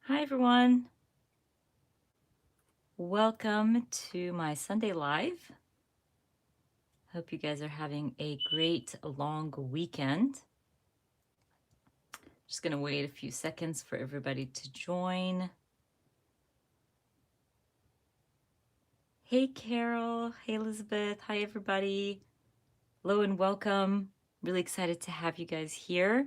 Hi, everyone. Welcome to my Sunday Live. Hope you guys are having a great long weekend. Just going to wait a few seconds for everybody to join. Hey, Carol. Hey, Elizabeth. Hi, everybody. Hello and welcome. Really excited to have you guys here.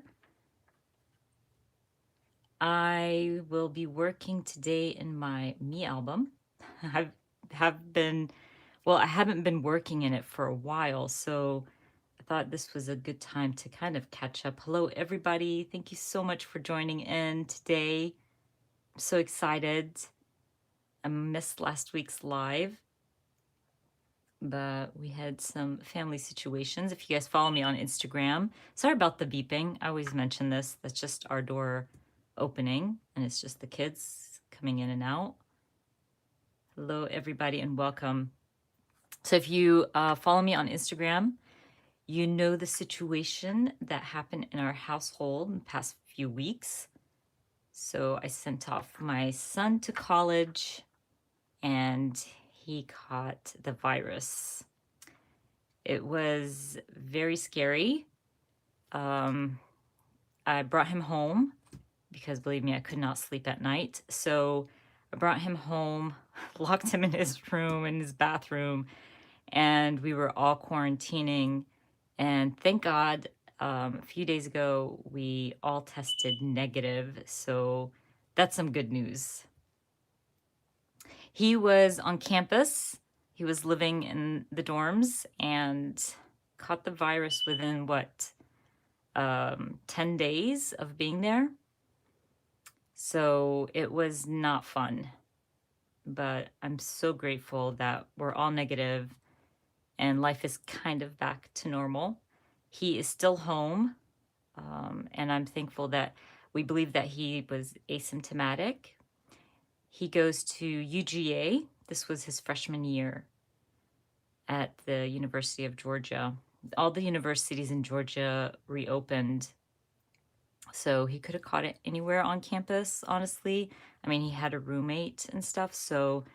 I will be working today in my Me album. I haven't been working in it for a while, so I thought this was a good time to kind of catch up. Hello, everybody. Thank you so much for joining in today. I'm so excited. I missed last week's live, but we had some family situations. If you guys follow me on Instagram, sorry about the beeping. I always mention this. That's just our door opening, and it's just the kids coming in and out. Hello, everybody, and welcome. So if you follow me on Instagram, you know the situation that happened in our household in the past few weeks. So I sent off my son to college and he caught the virus. It was very scary. I brought him home because, believe me, I could not sleep at night. So I brought him home, locked him in his room, in his bathroom, and we were all quarantining. And thank God, a few days ago, we all tested negative. So that's some good news. He was on campus. He was living in the dorms and caught the virus within 10 days of being there. So it was not fun, but I'm so grateful that we're all negative and life is kind of back to normal. He is still home, and I'm thankful that we believe that he was asymptomatic. He goes to UGA. This was his freshman year at the University of Georgia. All the universities in Georgia reopened, so he could have caught it anywhere on campus, honestly. I mean, he had a roommate and stuff, so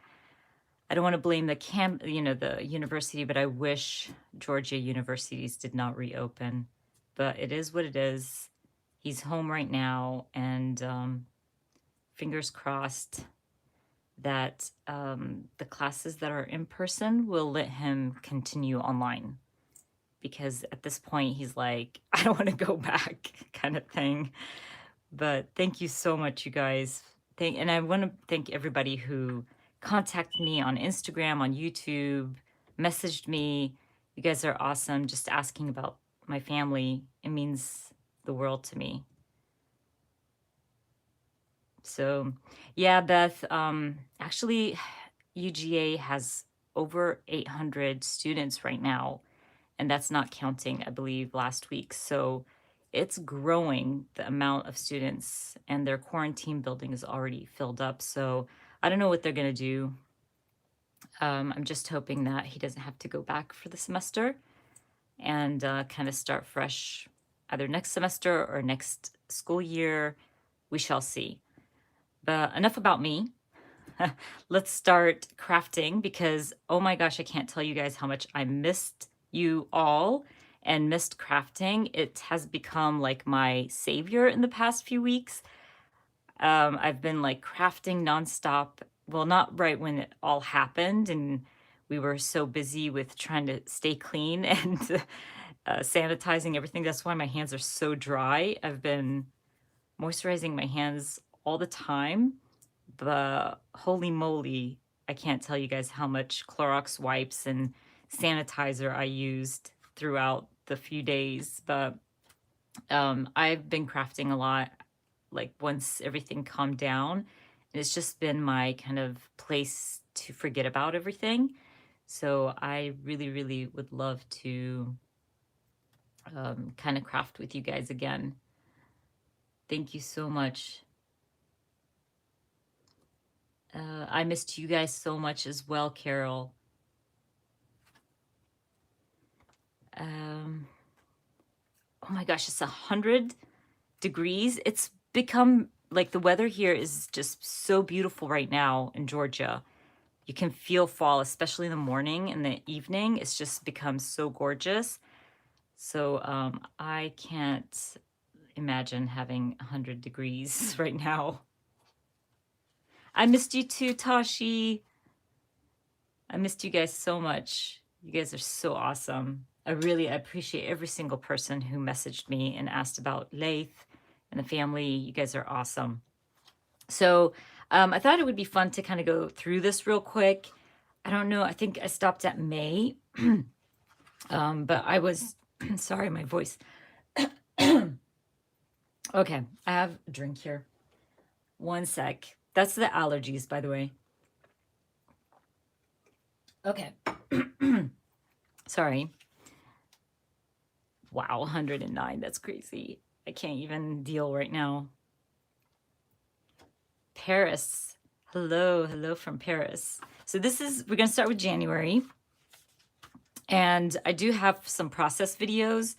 I don't want to blame the university, but I wish Georgia universities did not reopen. But it is what it is. He's home right now, and fingers crossed that the classes that are in person will let him continue online. Because at this point, he's like, I don't want to go back, kind of thing. But thank you so much, you guys. And I want to thank everybody who contacted me on Instagram, on YouTube, messaged me. You guys are awesome. Just asking about my family, it means the world to me. So, yeah, Beth, actually, UGA has over 800 students right now, and that's not counting, I believe, last week. So it's growing, the amount of students, and their quarantine building is already filled up. So I don't know what they're going to do. I'm just hoping that he doesn't have to go back for the semester and kind of start fresh either next semester or next school year. We shall see. But enough about me. Let's start crafting because, oh my gosh, I can't tell you guys how much I missed you all and missed crafting. It has become like my savior in the past few weeks. I've been like crafting nonstop. Well, not right when it all happened and we were so busy with trying to stay clean and sanitizing everything. That's why my hands are so dry. I've been moisturizing my hands all the time, but holy moly, I can't tell you guys how much Clorox wipes and sanitizer I used throughout the few days. But I've been crafting a lot, like once everything calmed down. And it's just been my kind of place to forget about everything. So I really, really would love to kind of craft with you guys again. Thank you so much. I missed you guys so much as well, Carol. Oh my gosh, it's 100 degrees. It's become like the weather here is just so beautiful right now in Georgia. You can feel fall, especially in the morning and the evening. It's just become so gorgeous. So I can't imagine having 100 degrees right now. I missed you too, Tashi. I missed you guys so much. You guys are so awesome. I appreciate every single person who messaged me and asked about Laith and the family. You guys are awesome. So I thought it would be fun to kind of go through this real quick. I don't know. I think I stopped at May, but I was, sorry, my voice. Okay, I have a drink here. One sec. That's the allergies, by the way. Okay. Sorry. Wow, 109. That's crazy. I can't even deal right now. Paris. Hello, hello from Paris. So we're going to start with January. And I do have some process videos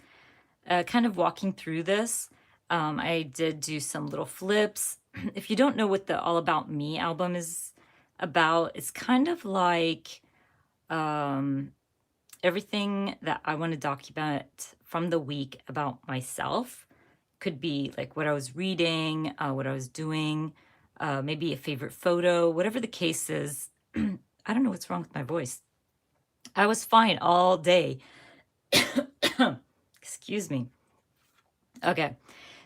kind of walking through this. I did do some little flips. If you don't know what the All About Me album is about, it's kind of like everything that I want to document from the week about myself. Could be like what I was reading, what I was doing, maybe a favorite photo, whatever the case is. I don't know what's wrong with my voice. I was fine all day. Excuse me. Okay.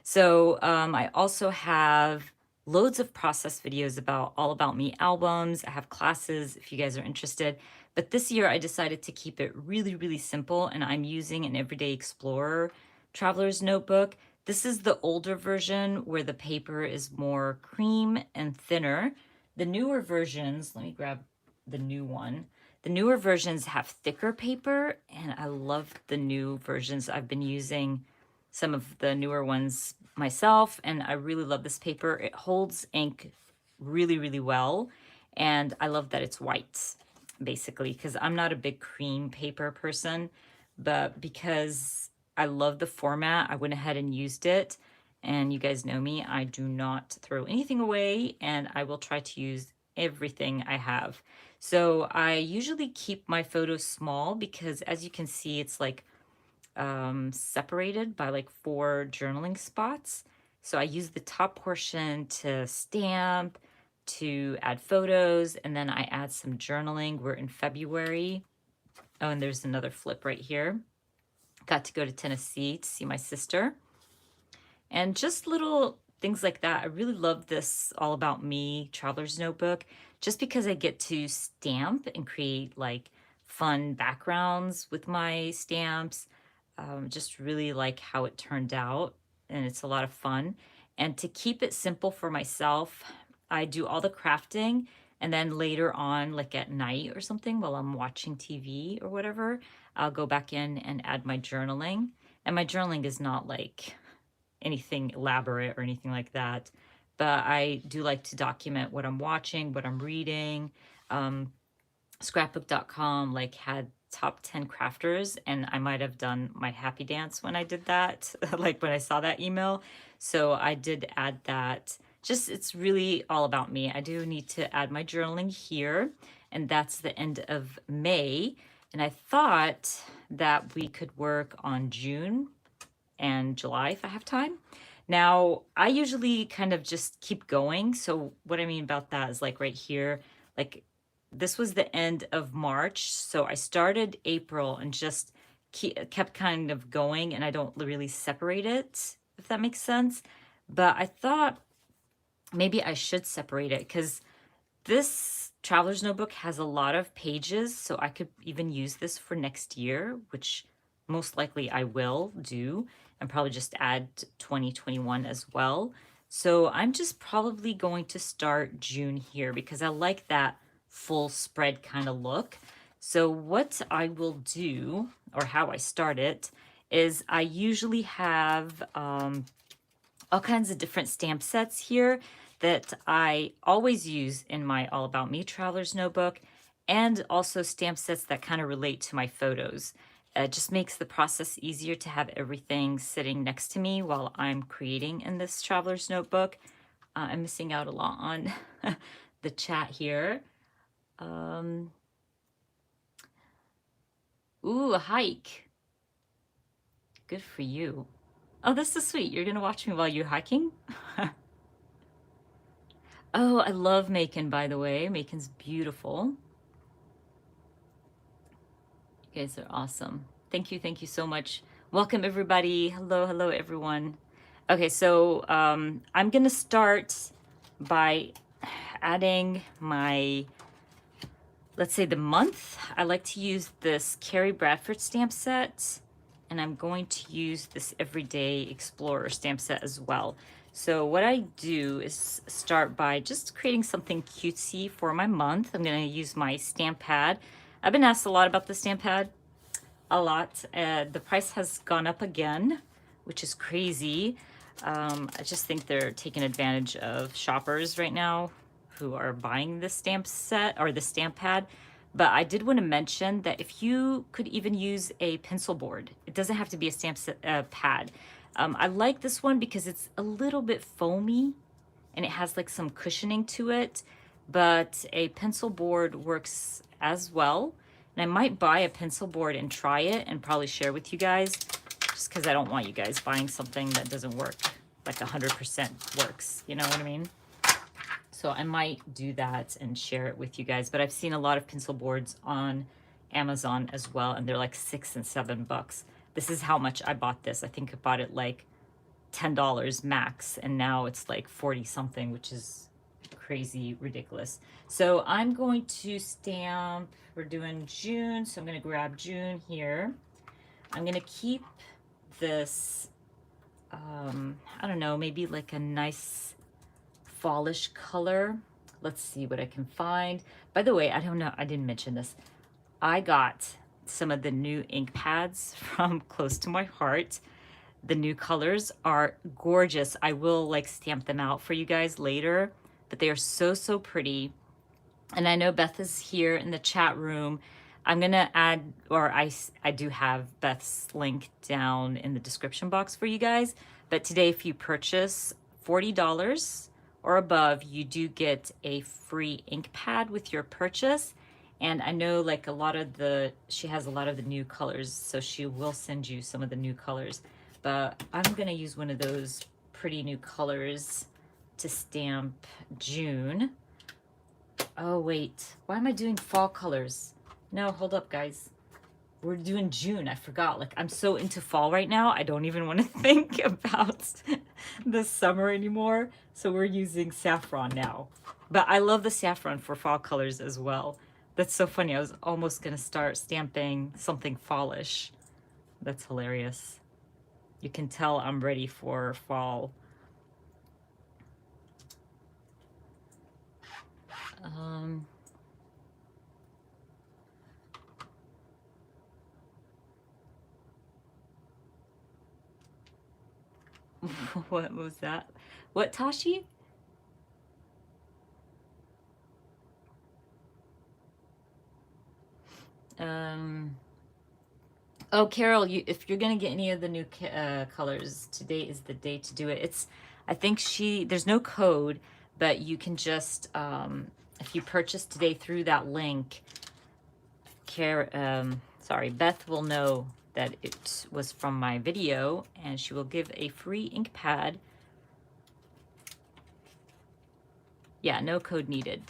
So I also have loads of process videos about All About Me albums. I have classes if you guys are interested. But this year I decided to keep it really, really simple. And I'm using an Everyday Explorer Traveler's Notebook. This is the older version where the paper is more cream and thinner. The newer versions, let me grab the new one. The newer versions have thicker paper, and I love the new versions. I've been using some of the newer ones myself, and I really love this paper. It holds ink really, really well, and I love that it's white, basically, because I'm not a big cream paper person, but because I love the format, I went ahead and used it. And you guys know me, I do not throw anything away, and I will try to use everything I have. So I usually keep my photos small because, as you can see, it's like separated by like 4 journaling spots. So I use the top portion to stamp, to add photos, and then I add some journaling. We're in February. Oh, and there's another flip right here. Got to go to Tennessee to see my sister. And just little things like that. I really love this All About Me Traveler's Notebook just because I get to stamp and create like fun backgrounds with my stamps. Just really like how it turned out, and it's a lot of fun. And to keep it simple for myself, I do all the crafting, and then later on, like at night or something, while I'm watching TV or whatever, I'll go back in and add my journaling. And my journaling is not like anything elaborate or anything like that, but I do like to document what I'm watching, what I'm reading. Scrapbook.com like had top 10 crafters, and I might have done my happy dance when I did that, like when I saw that email. So I did add that. Just, it's really all about me. I do need to add my journaling here, and that's the end of May. And I thought that we could work on June and July if I have time. Now, I usually kind of just keep going. So what I mean about that is like right here, like this was the end of March. So I started April and just kept kind of going, and I don't really separate it, if that makes sense. But I thought maybe I should separate it because this traveler's notebook has a lot of pages, so I could even use this for next year, which most likely I will do, and probably just add 2021 as well. So I'm just probably going to start June here because I like that full spread kind of look. So what I will do, or how I start it, is I usually have all kinds of different stamp sets here that I always use in my All About Me Traveler's Notebook, and also stamp sets that kind of relate to my photos. It just makes the process easier to have everything sitting next to me while I'm creating in this Traveler's Notebook. I'm missing out a lot on the chat here. Um, ooh, a hike. Good for you. Oh, this is sweet. You're gonna watch me while you're hiking? Oh, I love Macon, by the way. Macon's beautiful. You guys are awesome. Thank you so much. Welcome, everybody. Hello, hello, everyone. Okay, so I'm gonna start by adding my, let's say, the month. I like to use this Carrie Bradford stamp set, and I'm going to use this Everyday Explorer stamp set as well. So what I do is start by just creating something cutesy for my month. I'm gonna use my stamp pad. I've been asked a lot about the stamp pad, a lot. The price has gone up again, which is crazy. I just think they're taking advantage of shoppers right now who are buying the stamp set or the stamp pad. But I did want to mention that if you could even use a pencil board, it doesn't have to be a stamp set, pad. I like this one because it's a little bit foamy and it has like some cushioning to it, but a pencil board works as well. And I might buy a pencil board and try it and probably share with you guys, just because I don't want you guys buying something that doesn't work, like 100% works, you know what I mean? So I might do that and share it with you guys. But I've seen a lot of pencil boards on Amazon as well, and they're like $6 and $7. This is how much I bought this. I think I bought it like $10 max, and now it's like 40 something, which is crazy ridiculous. So I'm going to stamp, we're doing June, so I'm going to grab June here. I'm going to keep this, I don't know, maybe like a nice fallish color. Let's see what I can find. By the way, I don't know, I didn't mention this. I got some of the new ink pads from Close to My Heart. The new colors are gorgeous. I will like stamp them out for you guys later, but they are so, so pretty. And I know Beth is here in the chat room. I'm gonna add, or I do have Beth's link down in the description box for you guys. But today, if you purchase $40 or above, you do get a free ink pad with your purchase. And I know like she has a lot of the new colors, so she will send you some of the new colors. But I'm gonna use one of those pretty new colors to stamp June. Oh wait, why am I doing fall colors? No, hold up guys. We're doing June, I forgot. Like I'm so into fall right now, I don't even want to think about the summer anymore. So we're using saffron now. But I love the saffron for fall colors as well. That's so funny, I was almost gonna start stamping something fallish. That's hilarious. You can tell I'm ready for fall. What was that? What, Tashi? Oh, Carol, if you're gonna get any of the new colors, today is the day to do it. I think there's no code, but you can just, if you purchase today through that link, Beth will know that it was from my video, and she will give a free ink pad. Yeah, no code needed.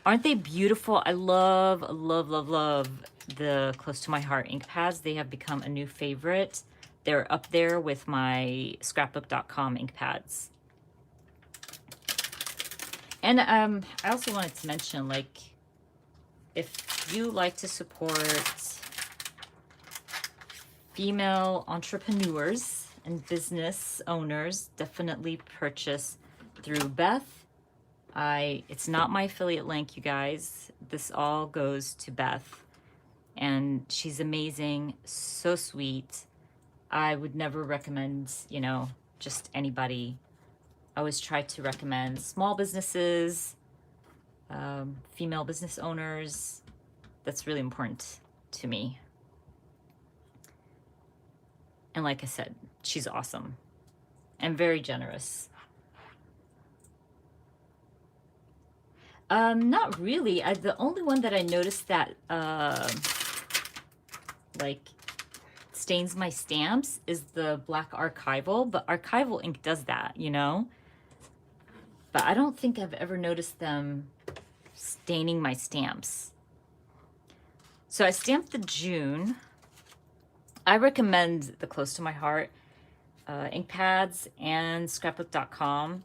Aren't they beautiful? I love, love, love, love the Close to My Heart ink pads. They have become a new favorite. They're up there with my scrapbook.com ink pads. And I also wanted to mention, like, if you like to support female entrepreneurs and business owners, definitely purchase through Beth. It's not my affiliate link, you guys. This all goes to Beth, and she's amazing, so sweet. I would never recommend, just anybody. I always try to recommend small businesses, female business owners. That's really important to me. And like I said, she's awesome. and very generous. Not really. The only one that I noticed that like stains my stamps is the black archival, but archival ink does that, you know? But I don't think I've ever noticed them staining my stamps. So I stamped the June. I recommend the Close to My Heart ink pads and scrapbook.com.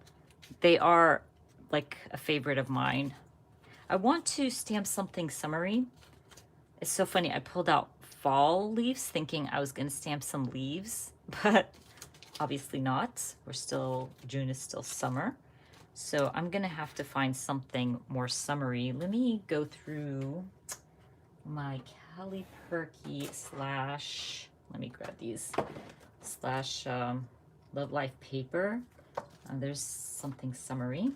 They are like a favorite of mine. I want to stamp something summery. It's so funny. I pulled out fall leaves thinking I was going to stamp some leaves, but obviously not. June is still summer. So I'm going to have to find something more summery. Let me go through my Cali Perky slash, let me grab these, slash Love Life paper. There's something summery.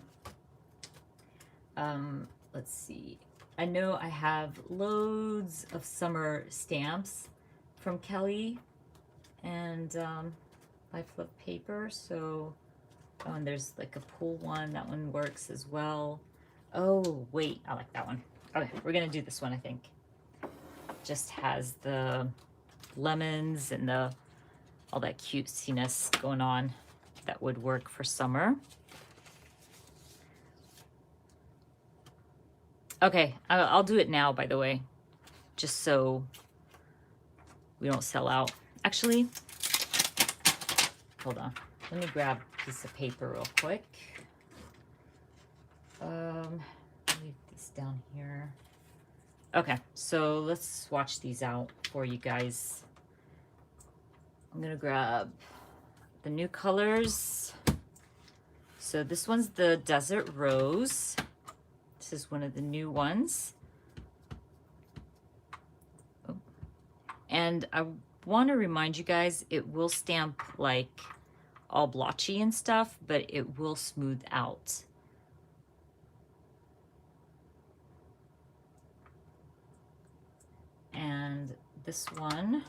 Let's see. I know I have loads of summer stamps from Kelly and Life Love paper. So, oh, and there's like a pool one. That one works as well. Oh, wait, I like that one. Okay, we're gonna do this one, I think. Just has the lemons and all that cutesiness going on that would work for summer. Okay, I'll do it now, by the way, just so we don't sell out. Actually, hold on. Let me grab a piece of paper real quick. Leave these down here. Okay, so let's swatch these out for you guys. I'm gonna grab the new colors. So this one's the Desert Rose. This is one of the new ones. Oh. And I want to remind you guys, it will stamp like all blotchy and stuff, but it will smooth out. And this one's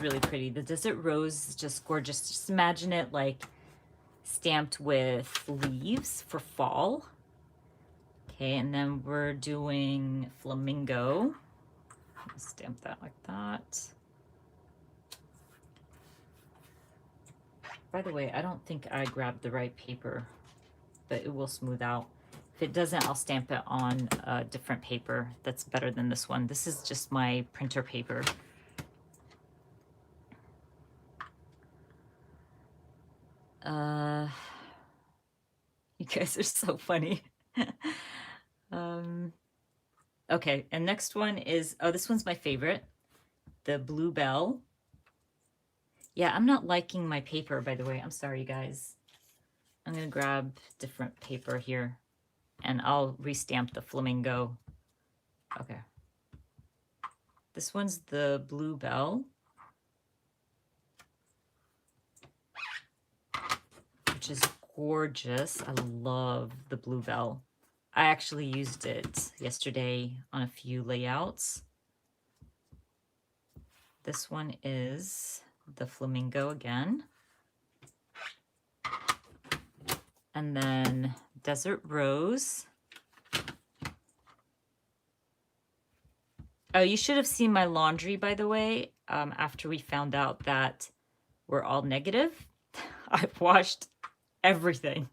really pretty. The Desert Rose is just gorgeous. Just imagine it like stamped with leaves for fall. Okay, and then we're doing Flamingo. Stamp that like that. By the way, I don't think I grabbed the right paper, but it will smooth out. If it doesn't, I'll stamp it on a different paper that's better than this one. This is just my printer paper. You guys are so funny. Okay, and next one is, oh, this one's my favorite, the Bluebell. Yeah, I'm not liking my paper, by the way. I'm sorry, you guys. I'm gonna grab different paper here and I'll restamp the Flamingo. Okay. This one's the Bluebell, which is gorgeous. I love the Bluebell. I actually used it yesterday on a few layouts. This one is the Flamingo again. And then Desert Rose. Oh, you should have seen my laundry, by the way, after we found out that we're all negative. I've washed everything.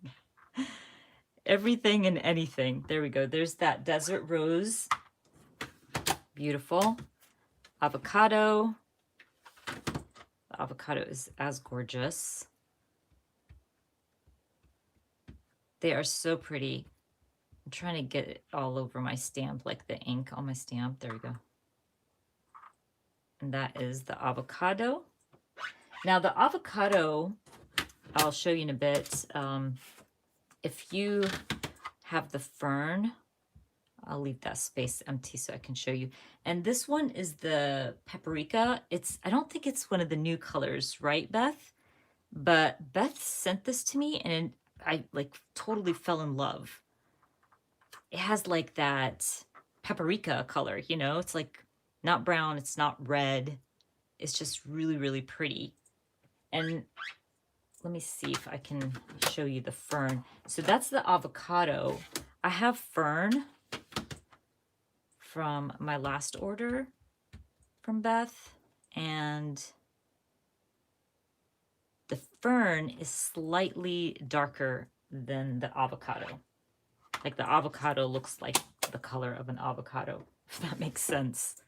Everything and anything. There we go. There's that Desert Rose. Beautiful. Avocado. The avocado is as gorgeous. They are so pretty. I'm trying to get it all over my stamp, like the ink on my stamp. There we go. And that is the avocado. Now the avocado, I'll show you in a bit. If you have the fern, I'll leave that space empty so I can show you. And this one is the paprika. I don't think it's one of the new colors, right, Beth? But Beth sent this to me and I like totally fell in love. It has like that paprika color, you know? It's like not brown, it's not red. It's just really, really pretty. And let me see if I can show you the fern. So that's the avocado. I have fern from my last order from Beth, and the fern is slightly darker than the avocado. Like the avocado looks like the color of an avocado, if that makes sense.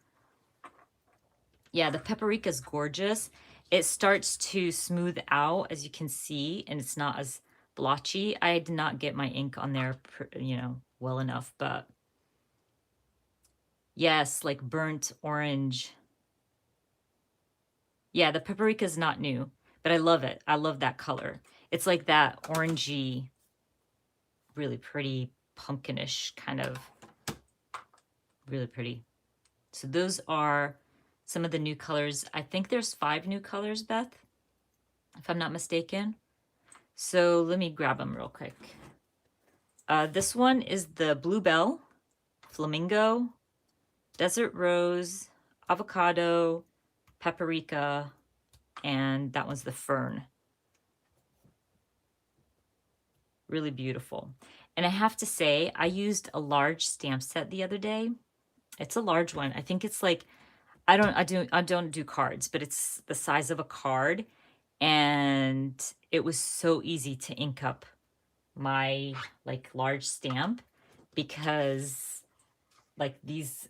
Yeah, the paprika is gorgeous. It starts to smooth out, as you can see, and it's not as blotchy. I did not get my ink on there, well enough, but yes, like burnt orange. Yeah, the paprika is not new, but I love it. I love that color. It's like that orangey, really pretty, pumpkinish kind of, really pretty. So those are some of the new colors. I think there's 5 new colors, Beth, if I'm not mistaken. So let me grab them real quick. This one is the Bluebell, Flamingo, Desert Rose, Avocado, Paprika, and that one's the Fern. Really beautiful. And I have to say, I used a large stamp set the other day. It's a large one. I think it's like, I don't do cards, but it's the size of a card. And it was so easy to ink up my like large stamp because like these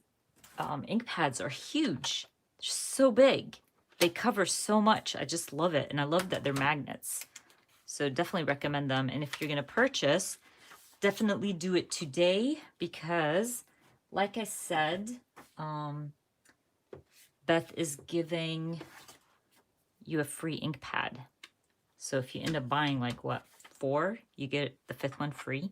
ink pads are huge. They're so big. They cover so much. I just love it. And I love that they're magnets. So definitely recommend them. And if you're going to purchase, definitely do it today because, like I said, Beth is giving you a free ink pad. So if you end up buying like what, 4, you get the 5th one free.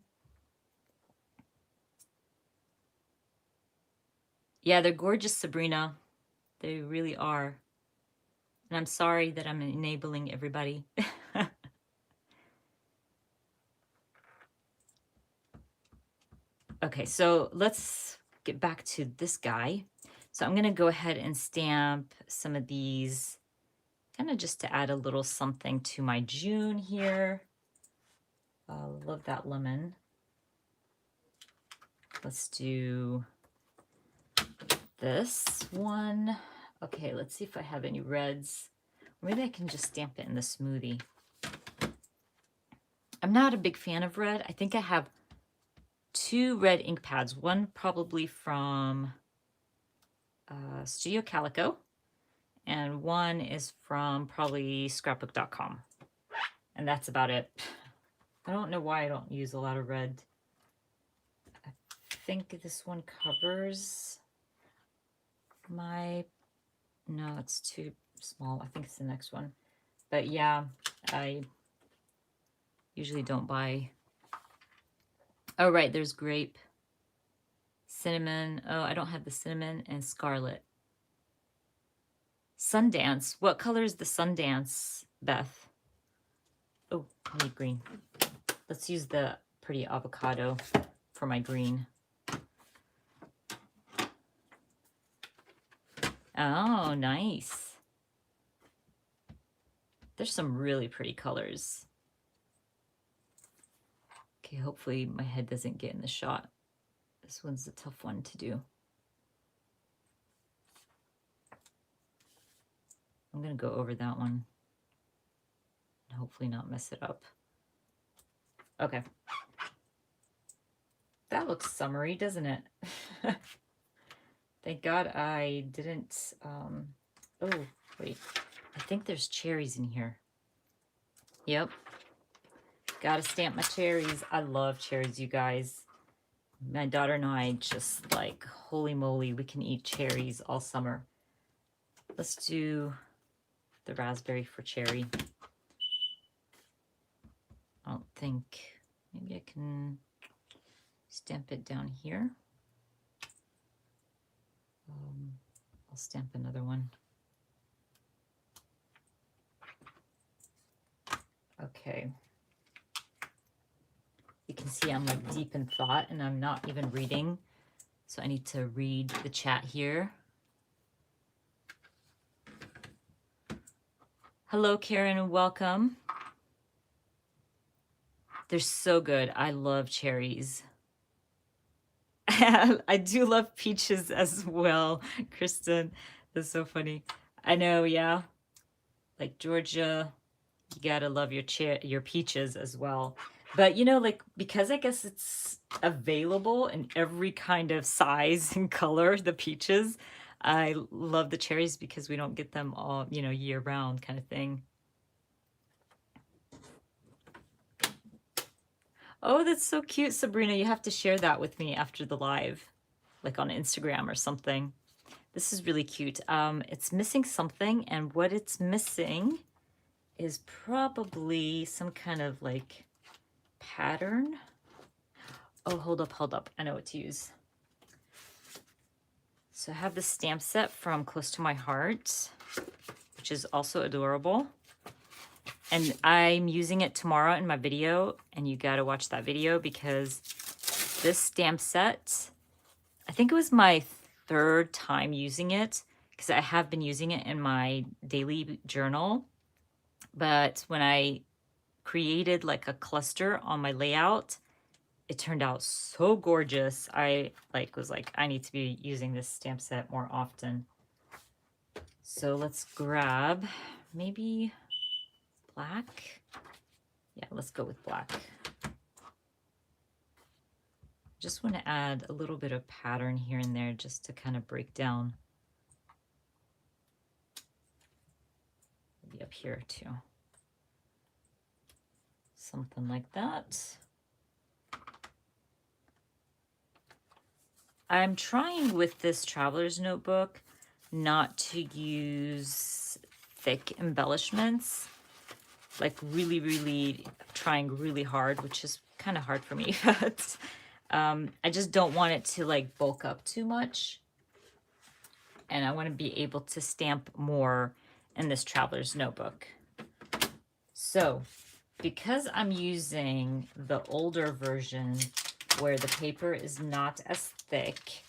Yeah, they're gorgeous, Sabrina. They really are. And I'm sorry that I'm enabling everybody. Okay, so let's get back to this guy. So I'm going to go ahead and stamp some of these, kind of just to add a little something to my June here. Love that lemon. Let's do this one. Okay, let's see if I have any reds. Maybe I can just stamp it in the smoothie. I'm not a big fan of red. I think I have 2 red ink pads. One probably from Studio Calico, and one is from probably scrapbook.com. And that's about it. I don't know why I don't use a lot of red. I think this one covers my... No, it's too small. I think it's the next one. But yeah, I usually don't buy... Oh, right, there's grape. Cinnamon. Oh, I don't have the cinnamon and scarlet. Sundance. What color is the Sundance, Beth? Oh, I need green. Let's use the pretty avocado for my green. Oh, nice. There's some really pretty colors. Okay, hopefully my head doesn't get in the shot. This one's a tough one to do. I'm going to go over that one and hopefully not mess it up. Okay. That looks summery, doesn't it? Thank God I didn't... Oh, wait. I think there's cherries in here. Yep. Gotta stamp my cherries. I love cherries, you guys. My daughter and I just like, holy moly, we can eat cherries all summer. Let's do the raspberry for cherry. I don't think, maybe I can stamp it down here. I'll stamp another one. Okay. You can see I'm like deep in thought and I'm not even reading. So I need to read the chat here. Hello, Karen, and welcome. They're so good. I love cherries. I do love peaches as well, Kristen. That's so funny. I know, yeah. Like Georgia, you gotta love your peaches as well. But you know, like because I guess it's available in every kind of size and color, the peaches. I love the cherries because we don't get them all, year round kind of thing. Oh, that's so cute, Sabrina. You have to share that with me after the live, like on Instagram or something. This is really cute. It's missing something, and what it's missing is probably some kind of like pattern. Oh, hold up. I know what to use. So I have the stamp set from Close to My Heart, which is also adorable. And I'm using it tomorrow in my video, and you gotta watch that video because this stamp set, I think it was my third time using it because I have been using it in my daily journal. But when I created like a cluster on my layout, it turned out so gorgeous. I was like, I need to be using this stamp set more often. So let's grab maybe black. Yeah, let's go with black. Just want to add a little bit of pattern here and there just to kind of break down. Maybe up here too. Something like that. I'm trying with this traveler's notebook not to use thick embellishments, like really trying really hard, which is kind of hard for me, but I just don't want it to like bulk up too much. And I want to be able to stamp more in this traveler's notebook. So because I'm using the older version where the paper is not as thick,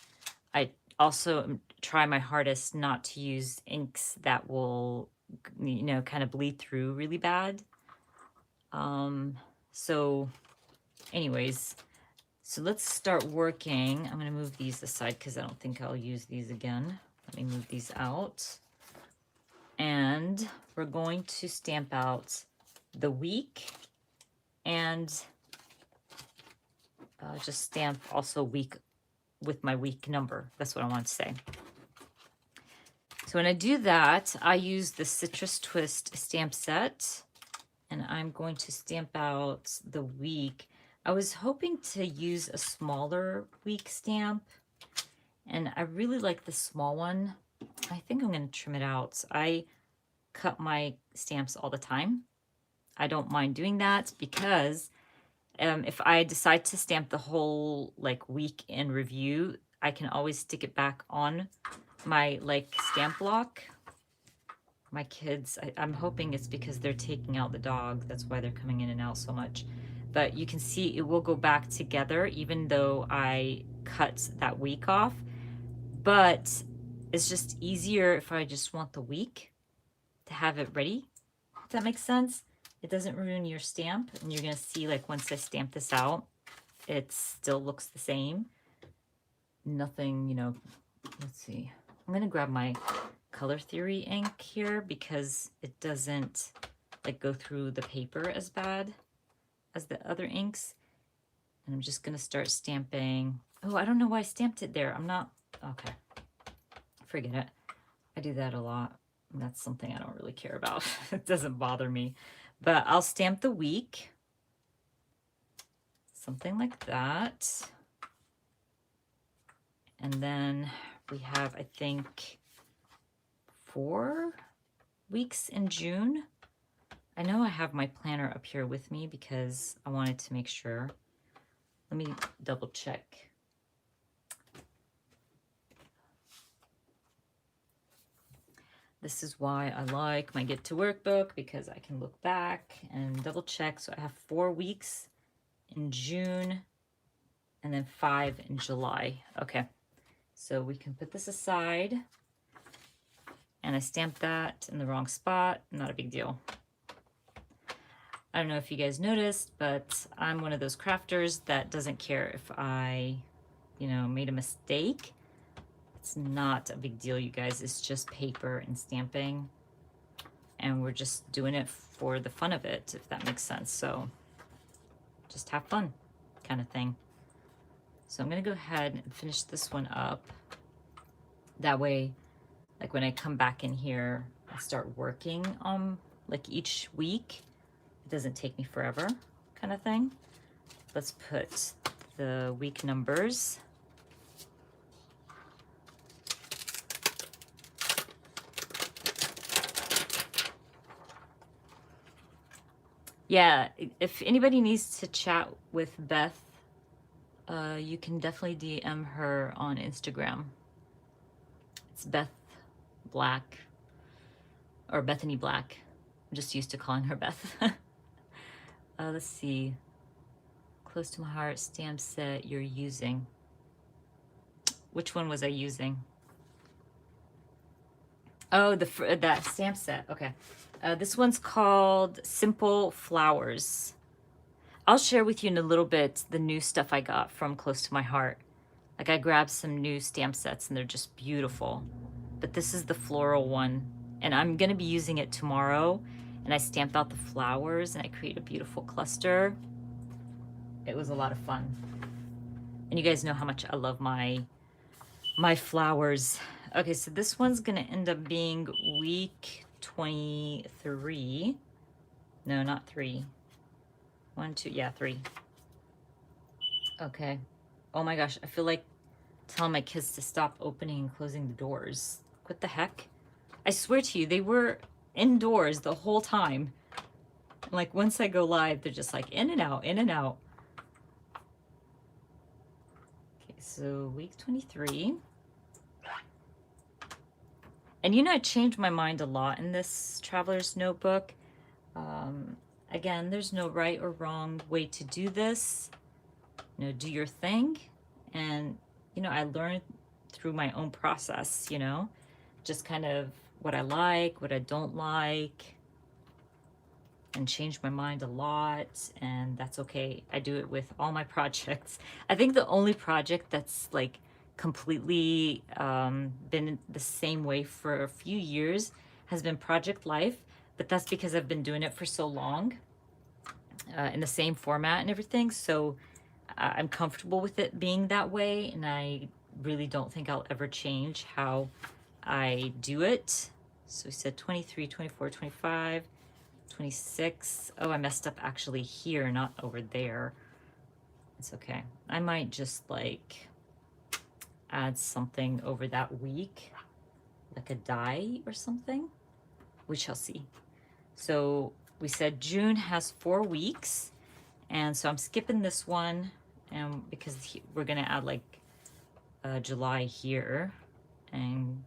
I also try my hardest not to use inks that will, kind of bleed through really bad. So anyways, so let's start working. I'm going to move these aside because I don't think I'll use these again. Let me move these out. And we're going to stamp out the week and just stamp also week with my week number. That's what I want to say. So when I do that, I use the Citrus Twist stamp set, and I'm going to stamp out the week. I was hoping to use a smaller week stamp, and I really like the small one. I think I'm going to trim it out. I cut my stamps all the time. I don't mind doing that because if I decide to stamp the whole like week in review, I can always stick it back on my like stamp block. My kids, I'm hoping it's because they're taking out the dog. That's why they're coming in and out so much. But you can see it will go back together even though I cut that week off. But it's just easier if I just want the week to have it ready. If that makes sense. It doesn't ruin your stamp. And you're going to see like once I stamp this out, it still looks the same. Nothing, let's see. I'm going to grab my Color Theory ink here because it doesn't like go through the paper as bad as the other inks. And I'm just going to start stamping. Oh, I don't know why I stamped it there. I'm not, okay. Forget it. I do that a lot. And that's something I don't really care about. It doesn't bother me. But I'll stamp the week. Something like that. And then we have, I think, 4 weeks in June. I know I have my planner up here with me because I wanted to make sure. Let me double check. This is why I like my Get to Work book, because I can look back and double check. So I have 4 weeks in June and then 5 in July. Okay, so we can put this aside. And I stamped that in the wrong spot. Not a big deal. I don't know if you guys noticed, but I'm one of those crafters that doesn't care if I, made a mistake. It's not a big deal, you guys. It's just paper and stamping. And we're just doing it for the fun of it, if that makes sense. So just have fun kind of thing. So I'm gonna go ahead and finish this one up. That way, like when I come back in here, I start working on like each week. It doesn't take me forever kind of thing. Let's put the week numbers. Yeah, if anybody needs to chat with Beth, you can definitely DM her on Instagram. It's Beth Black, or Bethany Black. I'm just used to calling her Beth. Let's see. Close to my heart stamp set you're using. Which one was I using? Oh, that stamp set. Okay. This one's called Simple Flowers. I'll share with you in a little bit the new stuff I got from Close to My Heart. Like I grabbed some new stamp sets and they're just beautiful. But this is the floral one. And I'm going to be using it tomorrow. And I stamped out the flowers and I create a beautiful cluster. It was a lot of fun. And you guys know how much I love my flowers. Okay, so this one's gonna end up being week 23. No, not 3. 1, 2, yeah, 3. Okay. Oh my gosh, I feel like telling my kids to stop opening and closing the doors. What the heck? I swear to you, they were indoors the whole time. Like once I go live, they're just like in and out, in and out. Okay, so week 23. And I changed my mind a lot in this Traveler's Notebook. Again, there's no right or wrong way to do this. Do your thing. And, I learned through my own process, just kind of what I like, what I don't like, and changed my mind a lot. And that's okay. I do it with all my projects. I think the only project that's like completely been the same way for a few years has been Project Life, but that's because I've been doing it for so long in the same format and everything. So I'm comfortable with it being that way, and I really don't think I'll ever change how I do it. So we said 23, 24, 25, 26. Oh, I messed up actually here, not over there. It's okay. I might just like add something over that week, like a die or something. We shall see. So we said June has 4 weeks, and so I'm skipping this one, and because we're gonna add like July here, and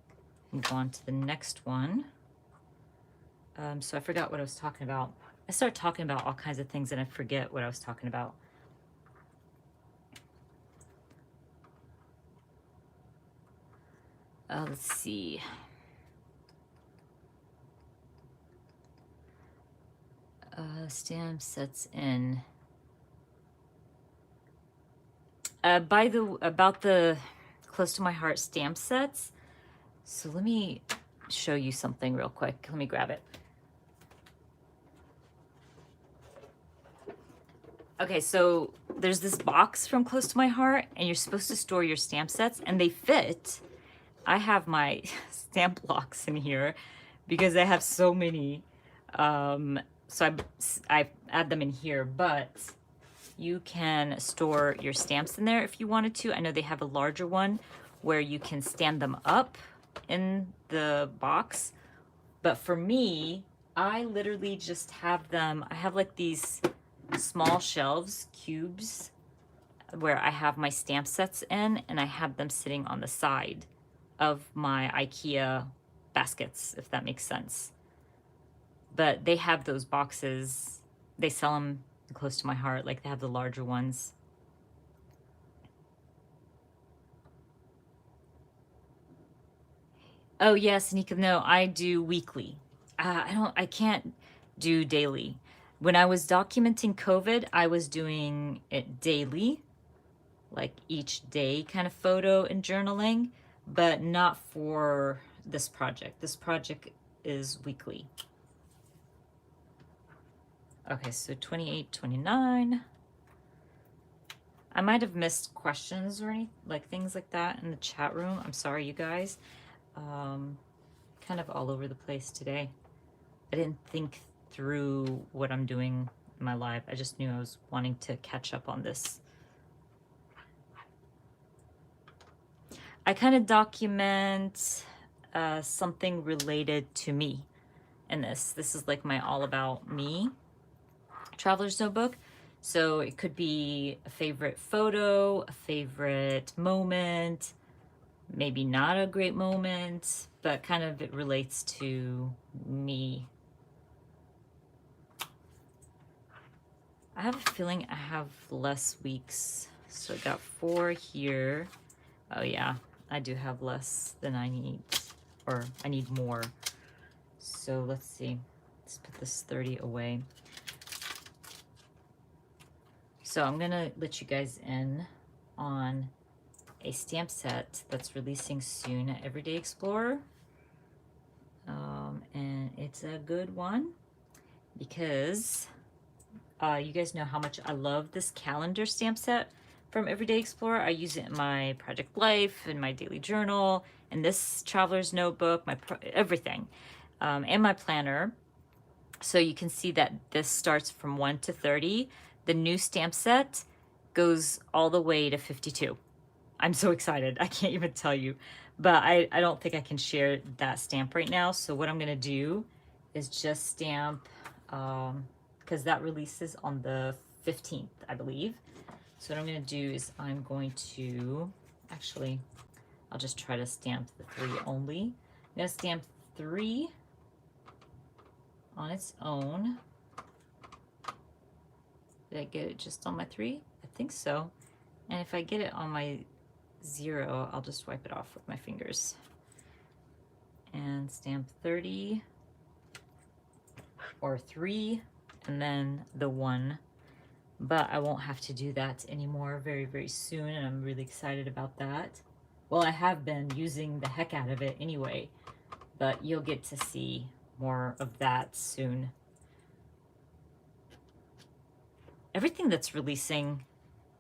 go on to the next one. So I forgot what I was talking about. I start talking about all kinds of things and I forget what I was talking about. Let's see. Stamp sets in. About the Close to My Heart stamp sets. So let me show you something real quick. Let me grab it. Okay, so there's this box from Close to My Heart, and you're supposed to store your stamp sets, and they fit. I have my stamp blocks in here because I have so many. So I add them in here, but you can store your stamps in there if you wanted to. I know they have a larger one where you can stand them up in the box. But for me, I literally just have them. I have like these small shelves, cubes, where I have my stamp sets in, and I have them sitting on the side of my IKEA baskets, if that makes sense. But they have those boxes. They sell them Close to My Heart. Like they have the larger ones. Oh yes, Nika. No, I do weekly. I can't do daily. When I was documenting COVID, I was doing it daily, like each day kind of photo and journaling, but not for this project. This project is weekly. Okay, so 28, 29. I might have missed questions or any like things like that in the chat room. I'm sorry, you guys. Kind of all over the place today. I didn't think through what I'm doing in my life. I just knew I was wanting to catch up on this. I kind of document something related to me in this. This is like my all about me traveler's notebook. So it could be a favorite photo, a favorite moment, maybe not a great moment, but kind of it relates to me. I have a feeling I have less weeks. So I got 4 here. Oh yeah, I do have less than I need, or I need more. So let's see, let's put this 30 away. So I'm gonna let you guys in on a stamp set that's releasing soon at Everyday Explorer. And it's a good one because you guys know how much I love this calendar stamp set from Everyday Explorer. I use it in my project life, in my daily journal, in this traveler's notebook, everything, and my planner. So you can see that this starts from 1 to 30. The new stamp set goes all the way to 52. I'm so excited. I can't even tell you. But I don't think I can share that stamp right now. So what I'm going to do is just stamp, because that releases on the 15th, I believe. So what I'm going to do is I'm going to, actually, I'll just try to stamp the 3 only. I'm going to stamp 3 on its own. Did I get it just on my 3? I think so. And if I get it on my 0, I'll just wipe it off with my fingers. And stamp 30 or 3 and then the 1. But I won't have to do that anymore very, very soon, and I'm really excited about that. Well, I have been using the heck out of it anyway, but you'll get to see more of that soon. Everything that's releasing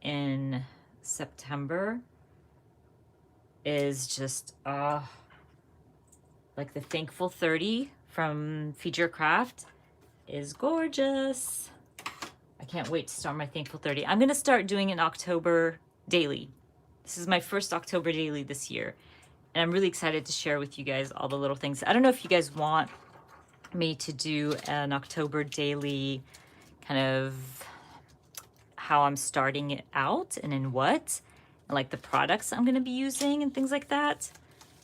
in September is just like the Thankful 30 from Feed Your Craft is gorgeous. I can't wait to start my Thankful 30. I'm gonna start doing an October daily. This is my first October daily this year, and I'm really excited to share with you guys all the little things. I don't know if you guys want me to do an October daily, kind of how I'm starting it out and in what, and like the products I'm gonna be using and things like that.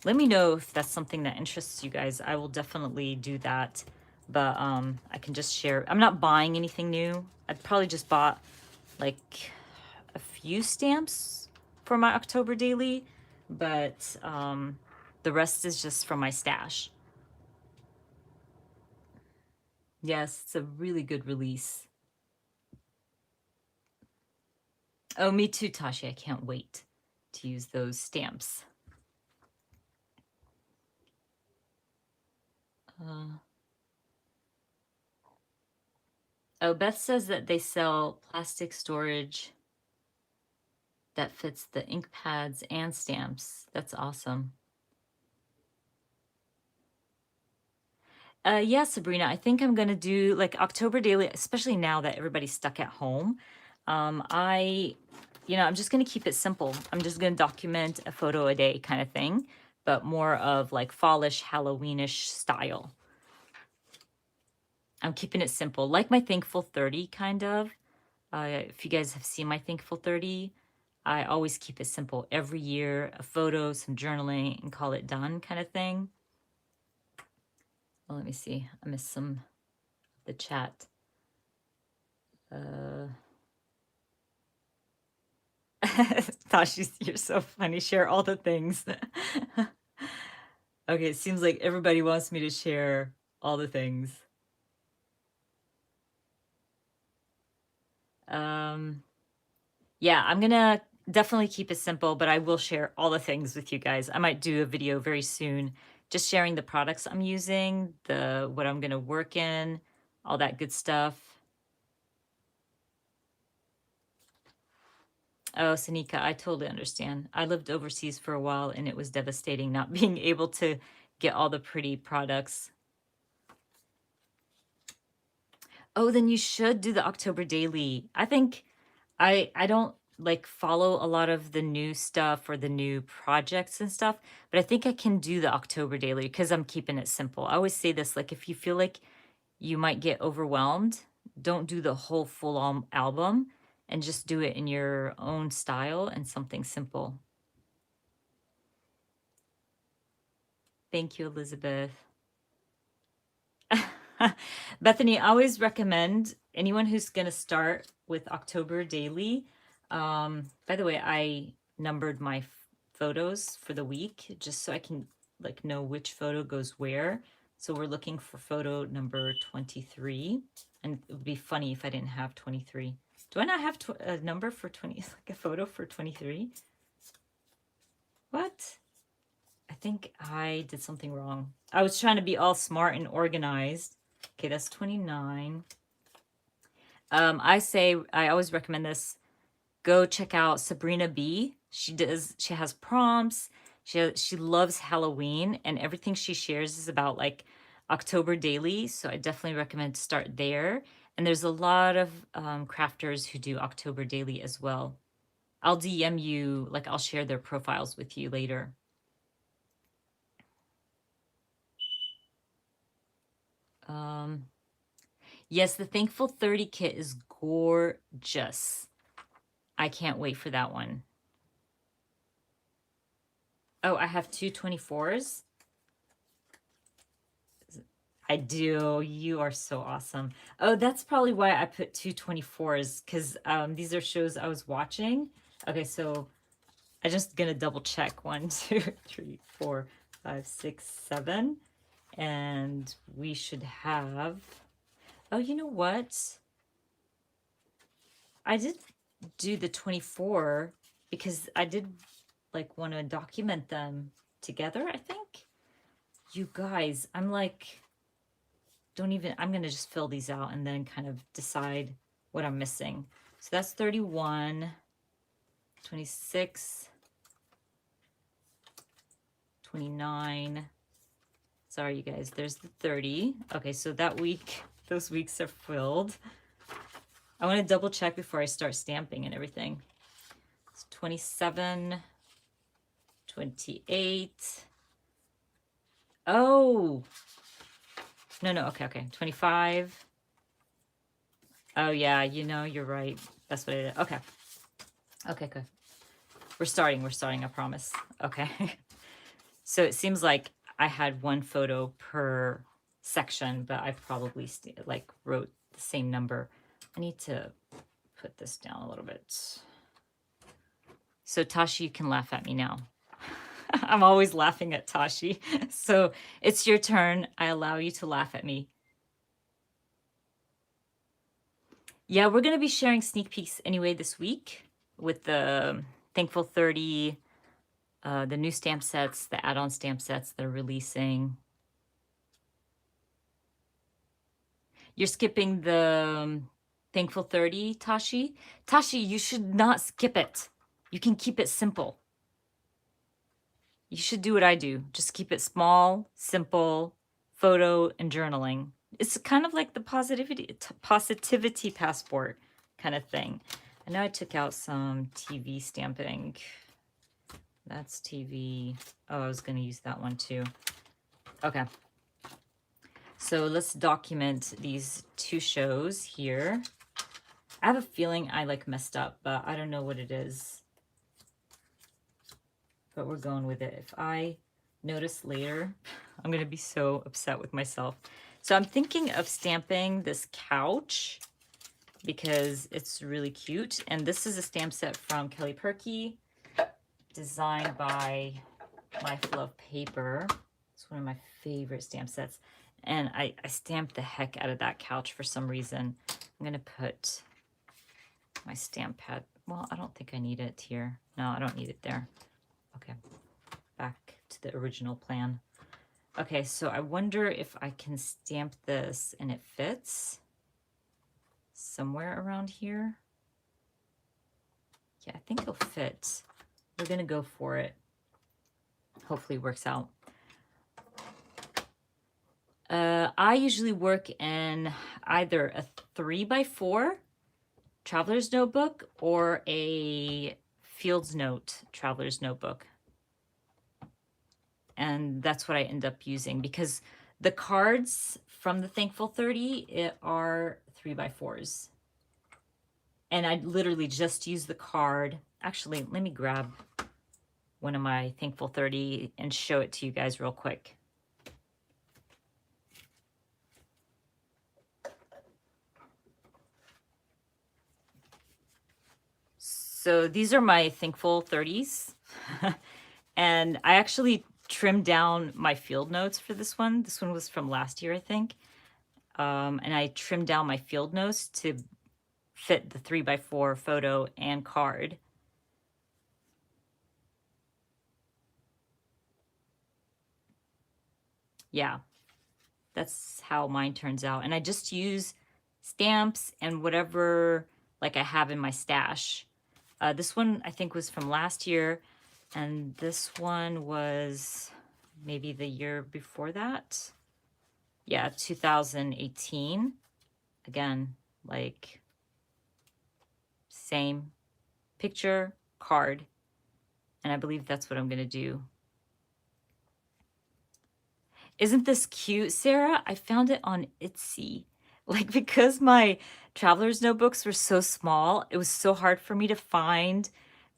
Let me know if that's something that interests you guys. I will definitely do that. But I can just share. I'm not buying anything new. I probably just bought like a few stamps for my October daily, but the rest is just from my stash. Yes, it's a really good release. Oh, me too, Tashi. I can't wait to use those stamps. Oh, Beth says that they sell plastic storage that fits the ink pads and stamps. That's awesome. Yeah, Sabrina, I think I'm gonna do like October daily, especially now that everybody's stuck at home. I'm just gonna keep it simple. I'm just gonna document a photo a day kind of thing, but more of like fallish, Halloweenish style. I'm keeping it simple, like my Thankful 30 kind of. If you guys have seen my Thankful 30, I always keep it simple. Every year, a photo, some journaling, and call it done kind of thing. Well, let me see. I missed some of the chat. Tashi, you're so funny. Share all the things. Okay, it seems like everybody wants me to share all the things. Um, yeah, I'm gonna definitely keep it simple, but I will share all the things with you guys. I might do a video very soon, just sharing the products I'm using, what I'm gonna work in, all that good stuff. Oh, Sanika, I totally understand. I lived overseas for a while and it was devastating not being able to get all the pretty products. Oh, then you should do the October daily. I think I don't like follow a lot of the new stuff or the new projects and stuff, but I think I can do the October daily because I'm keeping it simple. I always say this, like if you feel like you might get overwhelmed, don't do the whole full on album and just do it in your own style and something simple. Thank you, Elizabeth. Bethany, I always recommend anyone who's going to start with October daily. By the way, I numbered my photos for the week just so I can like know which photo goes where. So we're looking for photo number 23. And it would be funny if I didn't have 23. Do I not have a number for 20, like a photo for 23? What? I think I did something wrong. I was trying to be all smart and organized. Okay, that's 29. I always recommend this. Go check out Sabrina B. She has prompts. She loves Halloween and everything she shares is about like October daily. So I definitely recommend to start there. And there's a lot of crafters who do October daily as well. I'll DM you, like I'll share their profiles with you later. Yes, the Thankful 30 kit is gorgeous. I can't wait for that one. Oh, I have two 24s. I do. You are so awesome. Oh, that's probably why I put two 24s because these are shows I was watching. Okay, so I'm just gonna double check. 1, 2, 3, 4, 5, 6, 7. And we should have. Oh, you know what? I did do the 24 because I did like want to document them together, I think. You guys, I'm like, I'm going to just fill these out and then kind of decide what I'm missing. So that's 31, 26, 29. Sorry, you guys, there's the 30. Okay, so that week, those weeks are filled. I want to double check before I start stamping and everything. It's 27, 28. Oh, no, okay. 25. Oh, yeah, you're right. That's what it is. Okay, good. We're starting, I promise. Okay. So it seems like I had one photo per section, but I probably wrote the same number. I need to put this down a little bit. So Tashi, you can laugh at me now. I'm always laughing at Tashi. So it's your turn. I allow you to laugh at me. Yeah, we're going to be sharing sneak peeks anyway this week with the Thankful 30, the new stamp sets, the add-on stamp sets they're releasing. You're skipping the Thankful 30, Tashi? Tashi, you should not skip it. You can keep it simple. You should do what I do. Just keep it small, simple, photo, and journaling. It's kind of like the positivity passport kind of thing. I know I took out some TV stamping. That's TV. Oh, I was going to use that one too. Okay. So let's document these two shows here. I have a feeling I messed up, but I don't know what it is. But we're going with it. If I notice later, I'm going to be so upset with myself. So I'm thinking of stamping this couch because it's really cute. And this is a stamp set from Kelly Perky, designed by Life Love Paper. It's one of my favorite stamp sets. And I stamped the heck out of that couch for some reason. I'm going to put my stamp pad. Well, I don't think I need it here. No, I don't need it there. Okay, back to the original plan. Okay, so I wonder if I can stamp this and it fits somewhere around here. Yeah, I think it'll fit. We're gonna go for it. Hopefully it works out. I usually work in either a 3x4 traveler's notebook or a Fields Note traveler's notebook. And that's what I end up using because the cards from the Thankful 30 are 3x4s. And I literally just use the card. Actually, let me grab one of my Thankful 30 and show it to you guys real quick. So these are my Thankful 30s. And I actually trimmed down my field notes for this one. This one was from last year, I think. And I trimmed down my field notes to fit the 3x4 photo and card. Yeah, that's how mine turns out. And I just use stamps and whatever like I have in my stash. This one I think was from last year, and this one was maybe the year before that. Yeah, 2018. Again, like same picture, card, and I believe that's what I'm gonna do. Isn't this cute, Sarah? I found it on Etsy. Like, because my traveler's notebooks were so small, it was so hard for me to find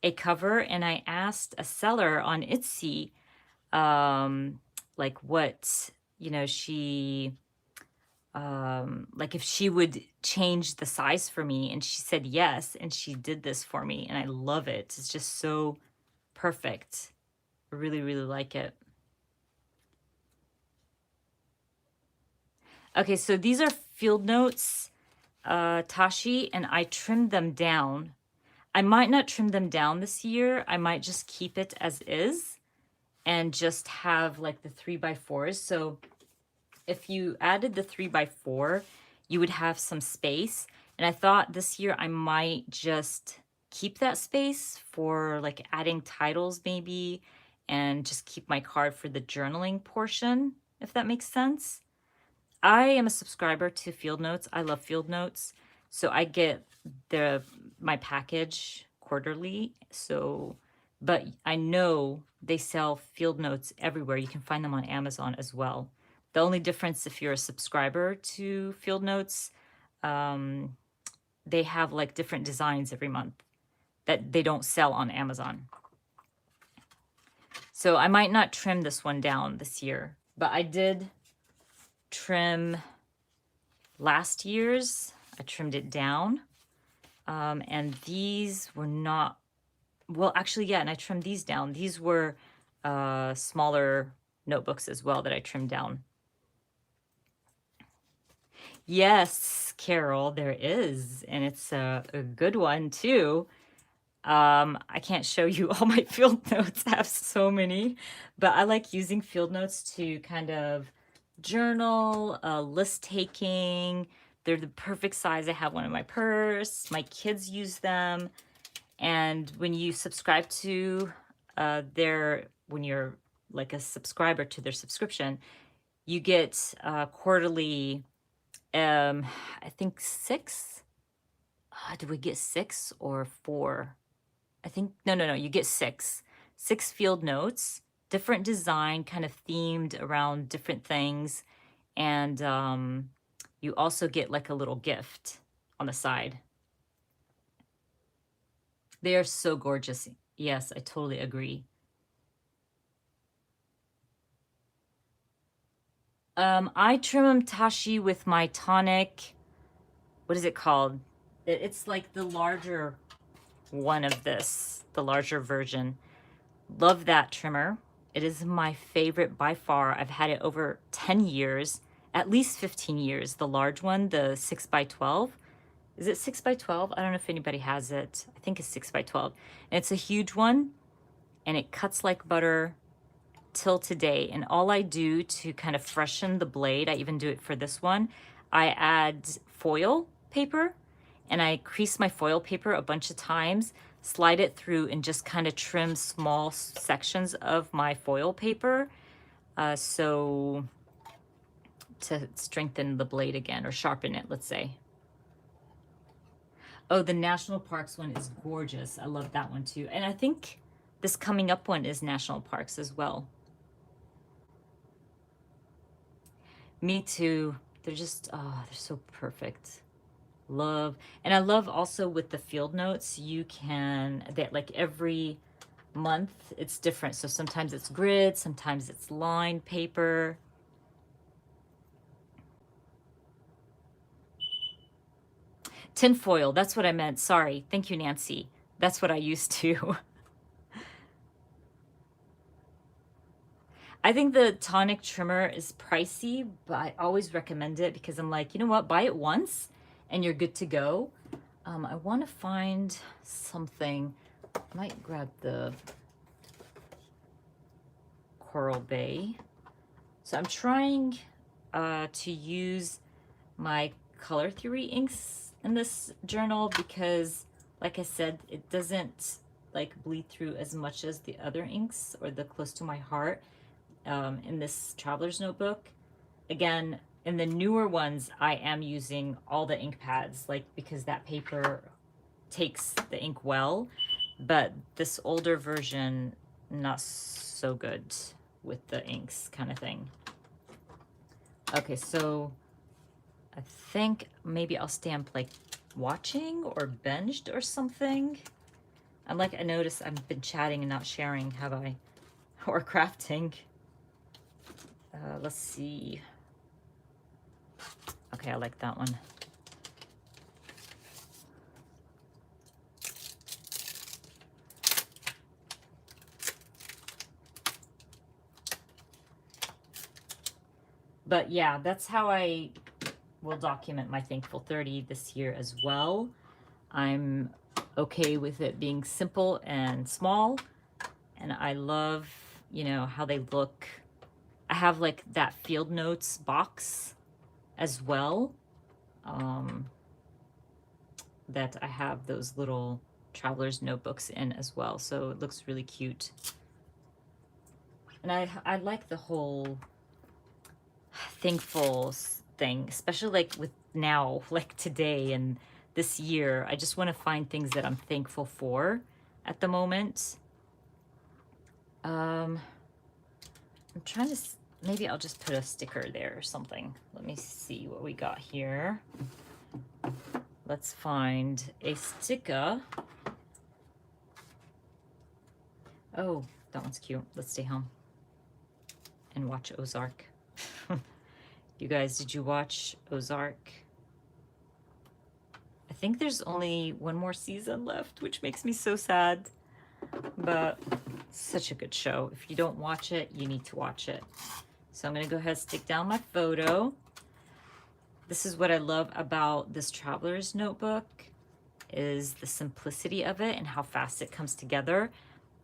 a cover. And I asked a seller on Etsy, like what, she, like if she would change the size for me. And she said yes. And she did this for me. And I love it. It's just so perfect. I really, really like it. Okay, so these are field notes, Tashi, and I trimmed them down. I might not trim them down this year. I might just keep it as is and just have like the 3x4s. So if you added the 3x4, you would have some space. And I thought this year I might just keep that space for like adding titles maybe, and just keep my card for the journaling portion, if that makes sense. I am a subscriber to Field Notes. I love Field Notes. So I get my package quarterly. So, but I know they sell Field Notes everywhere. You can find them on Amazon as well. The only difference if you're a subscriber to Field Notes, they have like different designs every month that they don't sell on Amazon. So I might not trim this one down this year, but I did trim last year's. I trimmed it down. And these were not, well, actually, yeah, and I trimmed these down. These were smaller notebooks as well that I trimmed down. Yes, Carol, there is, and it's a good one too. I can't show you all my field notes. I have so many, but I like using field notes to kind of journal, list taking. They're the perfect size. I have one in my purse. My kids use them. And when you subscribe to when you're like a subscriber to their subscription, you get quarterly, I think 6. Did we get 6 or 4? I think, no, you get 6 field notes, different design, kind of themed around different things. And you also get like a little gift on the side. They are so gorgeous. Yes, I totally agree. I trim them, Tashi, with my Tonic. What is it called? It's like the larger one of this, the larger version. Love that trimmer. It is my favorite by far. I've had it over 10 years, at least 15 years. The large one, the 6x12, Is it 6 by 12? I don't know if anybody has it. I think it's 6 by 12. And it's a huge one, and it cuts like butter till today. And all I do to kind of freshen the blade, I even do it for this one, I add foil paper, and I crease my foil paper a bunch of times, slide it through, and just kind of trim small sections of my foil paper, so to strengthen the blade again, or sharpen it, let's say. Oh, the National Parks one is gorgeous. I love that one too. And I think this coming up one is National Parks as well. Me too. They're just, oh, they're so perfect. Love. And I love also with the field notes, you can, that like every month it's different. So sometimes it's grid, sometimes it's lined paper. Tin foil, that's what I meant. Sorry. Thank you, Nancy. That's what I used to. I think the Tonic trimmer is pricey, but I always recommend it because I'm like, you know what? Buy it once and you're good to go. I want to find something. I might grab the Coral Bay. So I'm trying to use my color theory inks in this journal because, like I said, it doesn't like bleed through as much as the other inks or the close to my heart in this traveler's notebook. Again, in the newer ones, I am using all the ink pads, like because that paper takes the ink well, but this older version, not so good with the inks kind of thing. Okay, so I think maybe I'll stamp like watching or binged or something. I'm like, I noticed I've been chatting and not sharing, have I? Or crafting. Let's see. Okay, I like that one. But yeah, that's how I will document my Thankful 30 this year as well. I'm okay with it being simple and small, and I love, you know, how they look. I have like that field notes box as well, that I have those little traveler's notebooks in as well, so it looks really cute. And I like the whole thankful thing, especially like with now, like today and this year. I just want to find things that I'm thankful for at the moment. I'm trying to, maybe I'll just put a sticker there or something. Let me see what we got here. Let's find a sticker. Oh, that one's cute. Let's stay home and watch Ozark. You guys, did you watch Ozark? I think there's only one more season left, which makes me so sad. But such a good show. If you don't watch it, you need to watch it. So I'm going to go ahead and stick down my photo. This is what I love about this traveler's notebook, is the simplicity of it and how fast it comes together.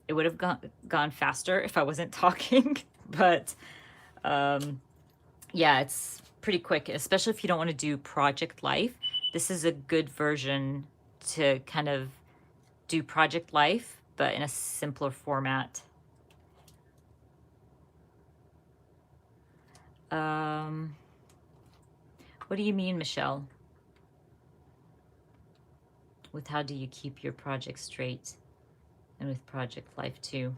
It would have gone faster if I wasn't talking, but yeah, it's pretty quick, especially if you don't want to do project life. This is a good version to kind of do project life, but in a simpler format. What do you mean, Michelle? With how do you keep your project straight? And with project life too.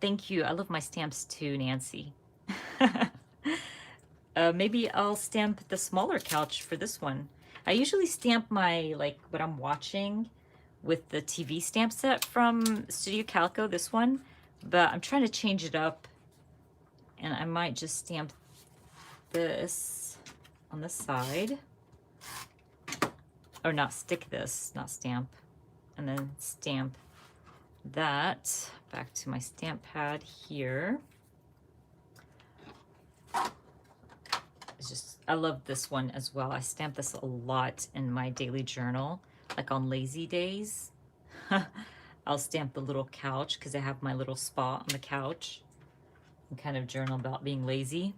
Thank you. I love my stamps too, Nancy. Maybe I'll stamp the smaller couch for this one. I usually stamp my, like, what I'm watching with the TV stamp set from Studio Calico, this one. But I'm trying to change it up. And I might just stamp this on the side. Or not stick this, not stamp. And then stamp that back to my stamp pad here. It's just, I love this one as well. I stamp this a lot in my daily journal, like on lazy days. I'll stamp the little couch because I have my little spot on the couch and kind of journal about being lazy.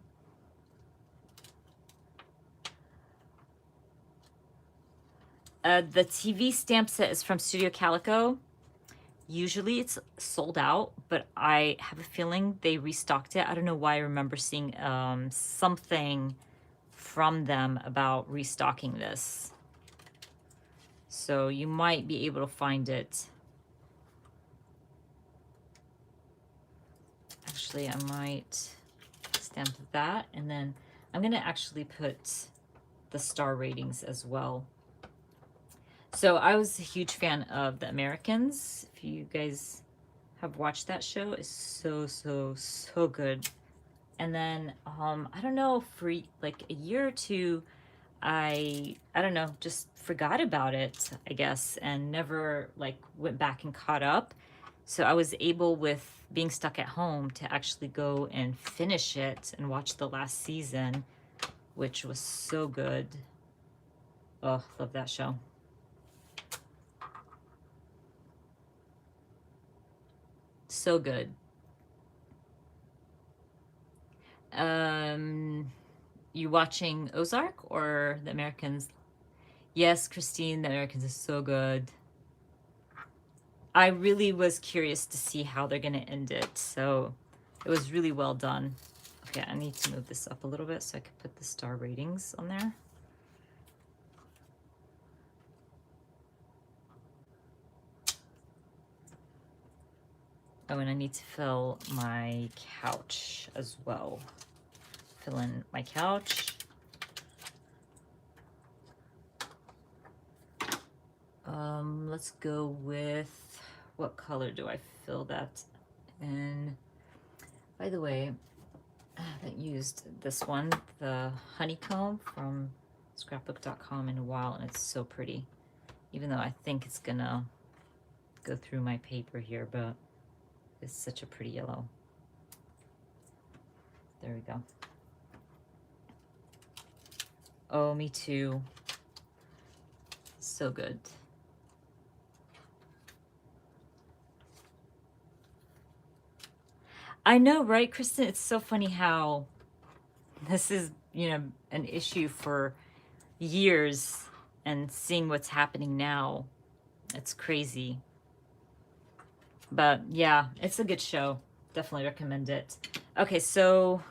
The TV stamp set is from Studio Calico. Usually it's sold out, but I have a feeling they restocked it. I don't know why I remember seeing something from them about restocking this. So you might be able to find it. Actually, I might stamp that, and then I'm gonna actually put the star ratings as well. So I was a huge fan of The Americans. If you guys have watched that show, it's so good. And then I don't know, for like a year or two, I don't know, just forgot about it, I guess, and never like went back and caught up. So I was able, with being stuck at home, to actually go and finish it and watch the last season, which was so good. Oh, love that show. So good. You watching Ozark or The Americans? Yes, Christine, The Americans is so good. I really was curious to see how they're going to end it, so it was really well done. Okay, I need to move this up a little bit so I can put the star ratings on there. Oh, and I need to fill my couch as well. Fill in my couch. Let's go with, what color do I fill that in? By the way, I haven't used this one, the honeycomb from scrapbook.com, in a while, and it's so pretty. Even though I think it's gonna go through my paper here, but it's such a pretty yellow. There we go. Oh, me too. So good. I know, right, Kristen? It's so funny how this is, you know, an issue for years, and seeing what's happening now, it's crazy. But yeah, it's a good show. Definitely recommend it. Okay, so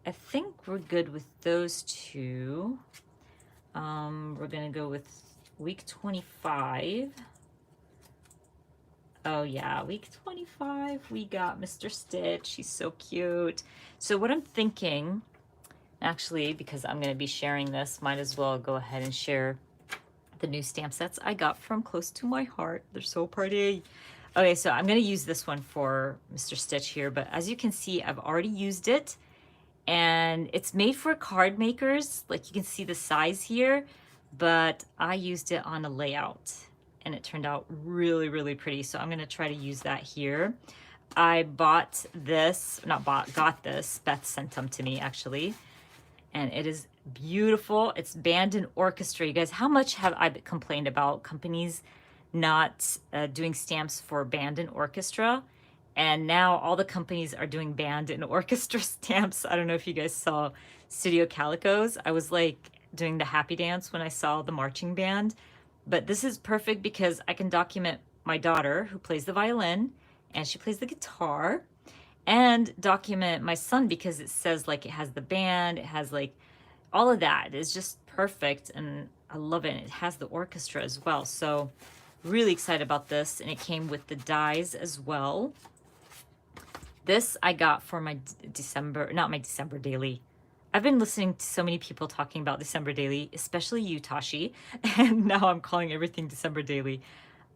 I think we're good with those two. We're gonna go with week 25. Oh yeah, week 25, we got Mr. Stitch. He's so cute. So what I'm thinking, actually, because I'm gonna be sharing this, might as well go ahead and share the new stamp sets I got from Close to My Heart. They're so pretty. Okay, so I'm gonna use this one for Mr. Stitch here, but as you can see, I've already used it, and it's made for card makers. Like, you can see the size here, but I used it on a layout and it turned out really pretty. So I'm gonna try to use that here. I bought this, not bought, got this. Beth sent them to me actually. And it is beautiful. It's band and orchestra. You guys, how much have I complained about companies not doing stamps for band and orchestra? And now all the companies are doing band and orchestra stamps. I don't know if you guys saw Studio Calico's. I was like doing the happy dance when I saw the marching band. But this is perfect because I can document my daughter, who plays the violin, and she plays the guitar, and document my son because it says, like, it has the band, it has like all of that. It's just perfect, and I love it. It has the orchestra as well. So really excited about this, and it came with the dies as well. This I got for my December, not my December daily. I've been listening to so many people talking about December daily, especially you, Tashi, and now I'm calling everything December daily.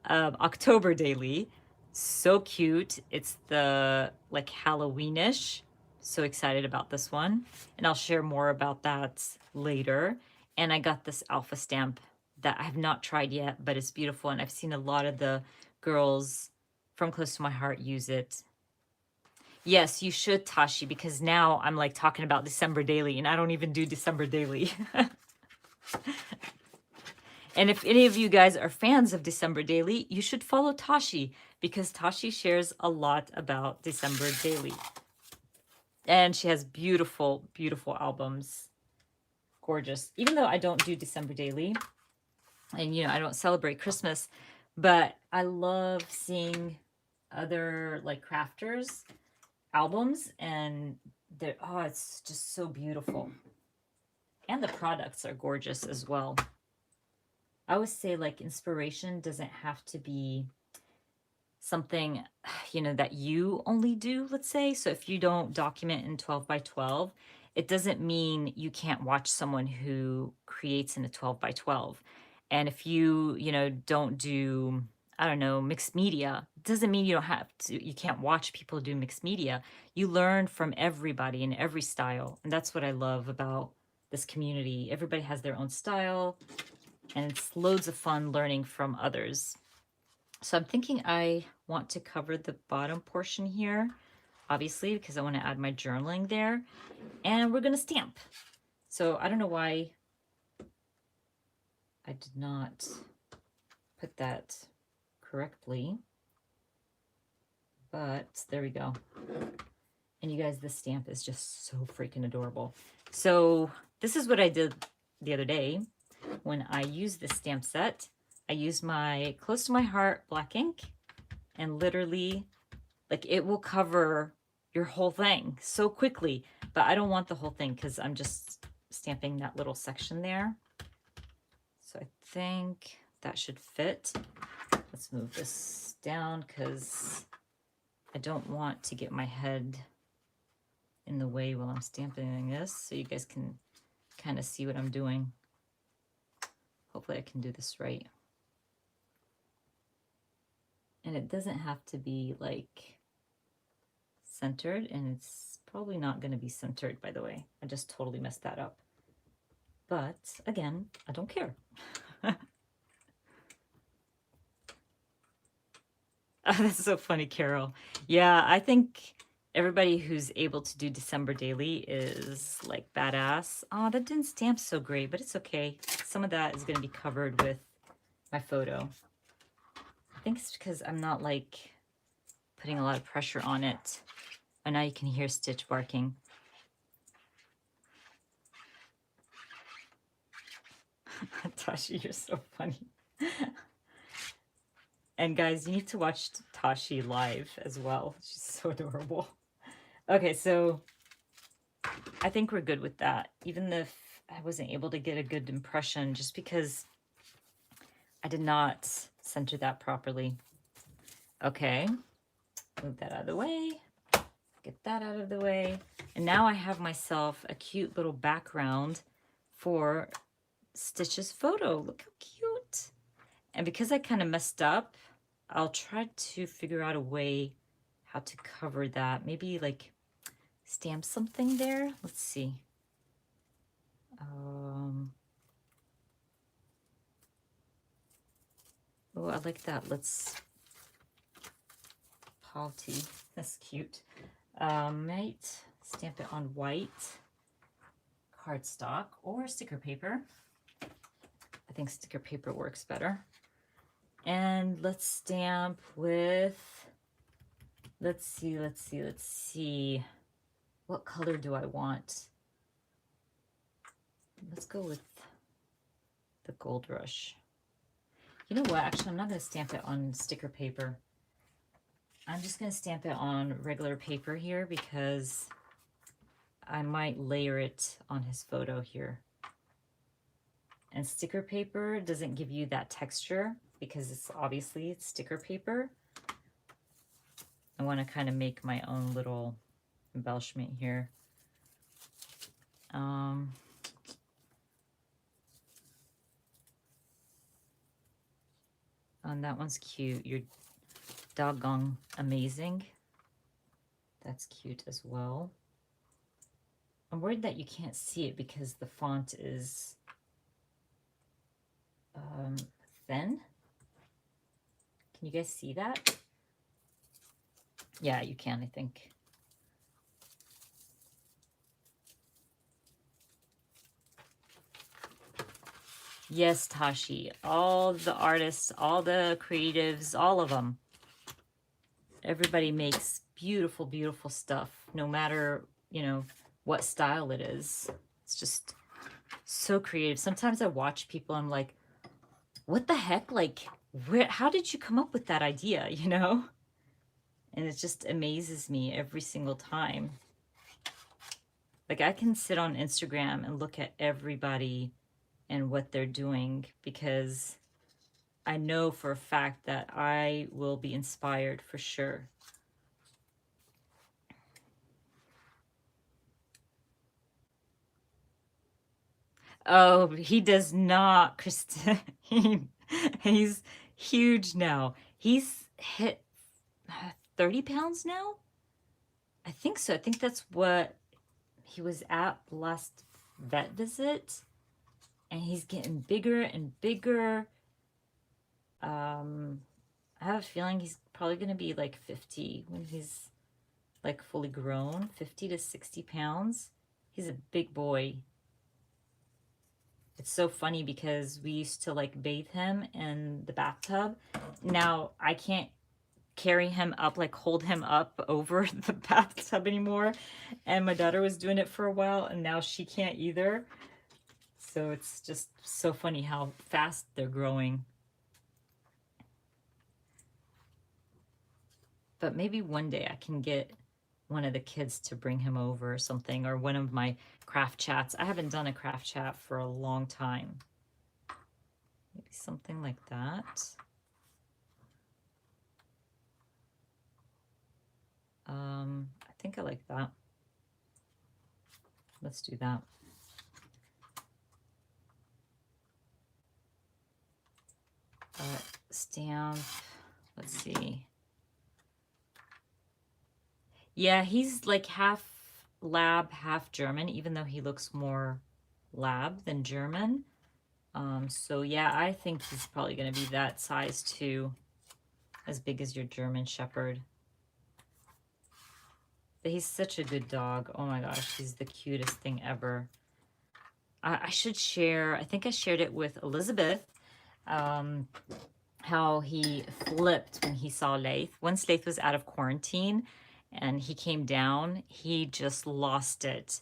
October daily, so cute. It's the like Halloweenish. So excited about this one, and I'll share more about that later. And I got this alpha stamp that I have not tried yet, but it's beautiful, and I've seen a lot of the girls from Close to My Heart use it. Yes, you should, Tashi, because now I'm like talking about December daily and I don't even do December daily. And if any of you guys are fans of December daily, you should follow Tashi because Tashi shares a lot about December daily. And she has beautiful, beautiful albums. Gorgeous. Even though I don't do December daily and, you know, I don't celebrate Christmas, but I love seeing other like crafters albums, and they're, oh, it's just so beautiful. And the products are gorgeous as well. I always say like inspiration doesn't have to be something, you know, that you only do, let's say. So if you don't document in 12 by 12, it doesn't mean you can't watch someone who creates in a 12 by 12. And if you know, don't do, I don't know, mixed media, it doesn't mean you don't have to, you can't watch people do mixed media. You learn from everybody in every style. And that's what I love about this community. Everybody has their own style, and it's loads of fun learning from others. So I'm thinking I want to cover the bottom portion here, obviously, because I want to add my journaling there. And we're going to stamp. So I don't know why I did not put that correctly, but there we go. And you guys, this stamp is just so freaking adorable. So this is what I did the other day when I used this stamp set. I used my Close to My Heart black ink, and literally, like, it will cover your whole thing so quickly, but I don't want the whole thing because I'm just stamping that little section there. So I think that should fit. Let's move this down because I don't want to get my head in the way while I'm stamping this, so you guys can kind of see what I'm doing. Hopefully I can do this right. And it doesn't have to be like centered, and it's probably not going to be centered, by the way. I just totally messed that up. But again, I don't care. That's so funny, Carol. Yeah, I think everybody who's able to do December daily is like badass. Oh, that didn't stamp so great, but it's okay. Some of that is going to be covered with my photo. I think it's because I'm not like putting a lot of pressure on it. And now you can hear Stitch barking. Tashi, you're so funny. And guys, you need to watch Tashi live as well. She's so adorable. Okay, so I think we're good with that. Even if I wasn't able to get a good impression just because I did not center that properly. Okay, move that out of the way. Get that out of the way. And now I have myself a cute little background for Stitch's photo. Look how cute. And because I kind of messed up, I'll try to figure out a way how to cover that. Maybe like stamp something there. Let's see. Oh, I like that. Let's Palty. That's cute. Might stamp it on white cardstock or sticker paper. I think sticker paper works better. And let's stamp with, let's see. What color do I want? Let's go with the Gold Rush. You know what? Actually, I'm not going to stamp it on sticker paper. I'm just going to stamp it on regular paper here because I might layer it on his photo here. And sticker paper doesn't give you that texture because it's obviously sticker paper. I want to kind of make my own little embellishment here. And that one's cute. You're doggone amazing. That's cute as well. I'm worried that you can't see it because the font is thin. Can you guys see that? Yeah, you can, I think. Yes, Tashi. All the artists, all the creatives, all of them. Everybody makes beautiful, beautiful stuff, no matter, what style it is. It's just so creative. Sometimes I watch people, I'm like, what the heck? Like, how did you come up with that idea, And it just amazes me every single time. Like, I can sit on Instagram and look at everybody and what they're doing because I know for a fact that I will be inspired for sure. Oh, he does not, Kristen. He's huge now. He's hit 30 pounds now? I think so. I think that's what he was at last vet visit. And he's getting bigger and bigger. I have a feeling he's probably going to be like 50 when he's like fully grown, 50 to 60 pounds. He's a big boy. It's so funny because we used to like bathe him in the bathtub. Now I can't carry him up, like hold him up over the bathtub anymore. And my daughter was doing it for a while and now she can't either. So it's just so funny how fast they're growing. But maybe one day I can get one of the kids to bring him over or something, or one of my craft chats. I haven't done a craft chat for a long time. Maybe something like that. I think I like that. Let's do that. Stamp. Let's see. Yeah, he's like half lab, half German, even though he looks more lab than German. So yeah, I think he's probably going to be that size too, as big as your German Shepherd. But he's such a good dog. Oh my gosh, he's the cutest thing ever. I should share, I think I shared it with Elizabeth, how he flipped when he saw Lath. Once Lath was out of quarantine and he came down, he just lost it.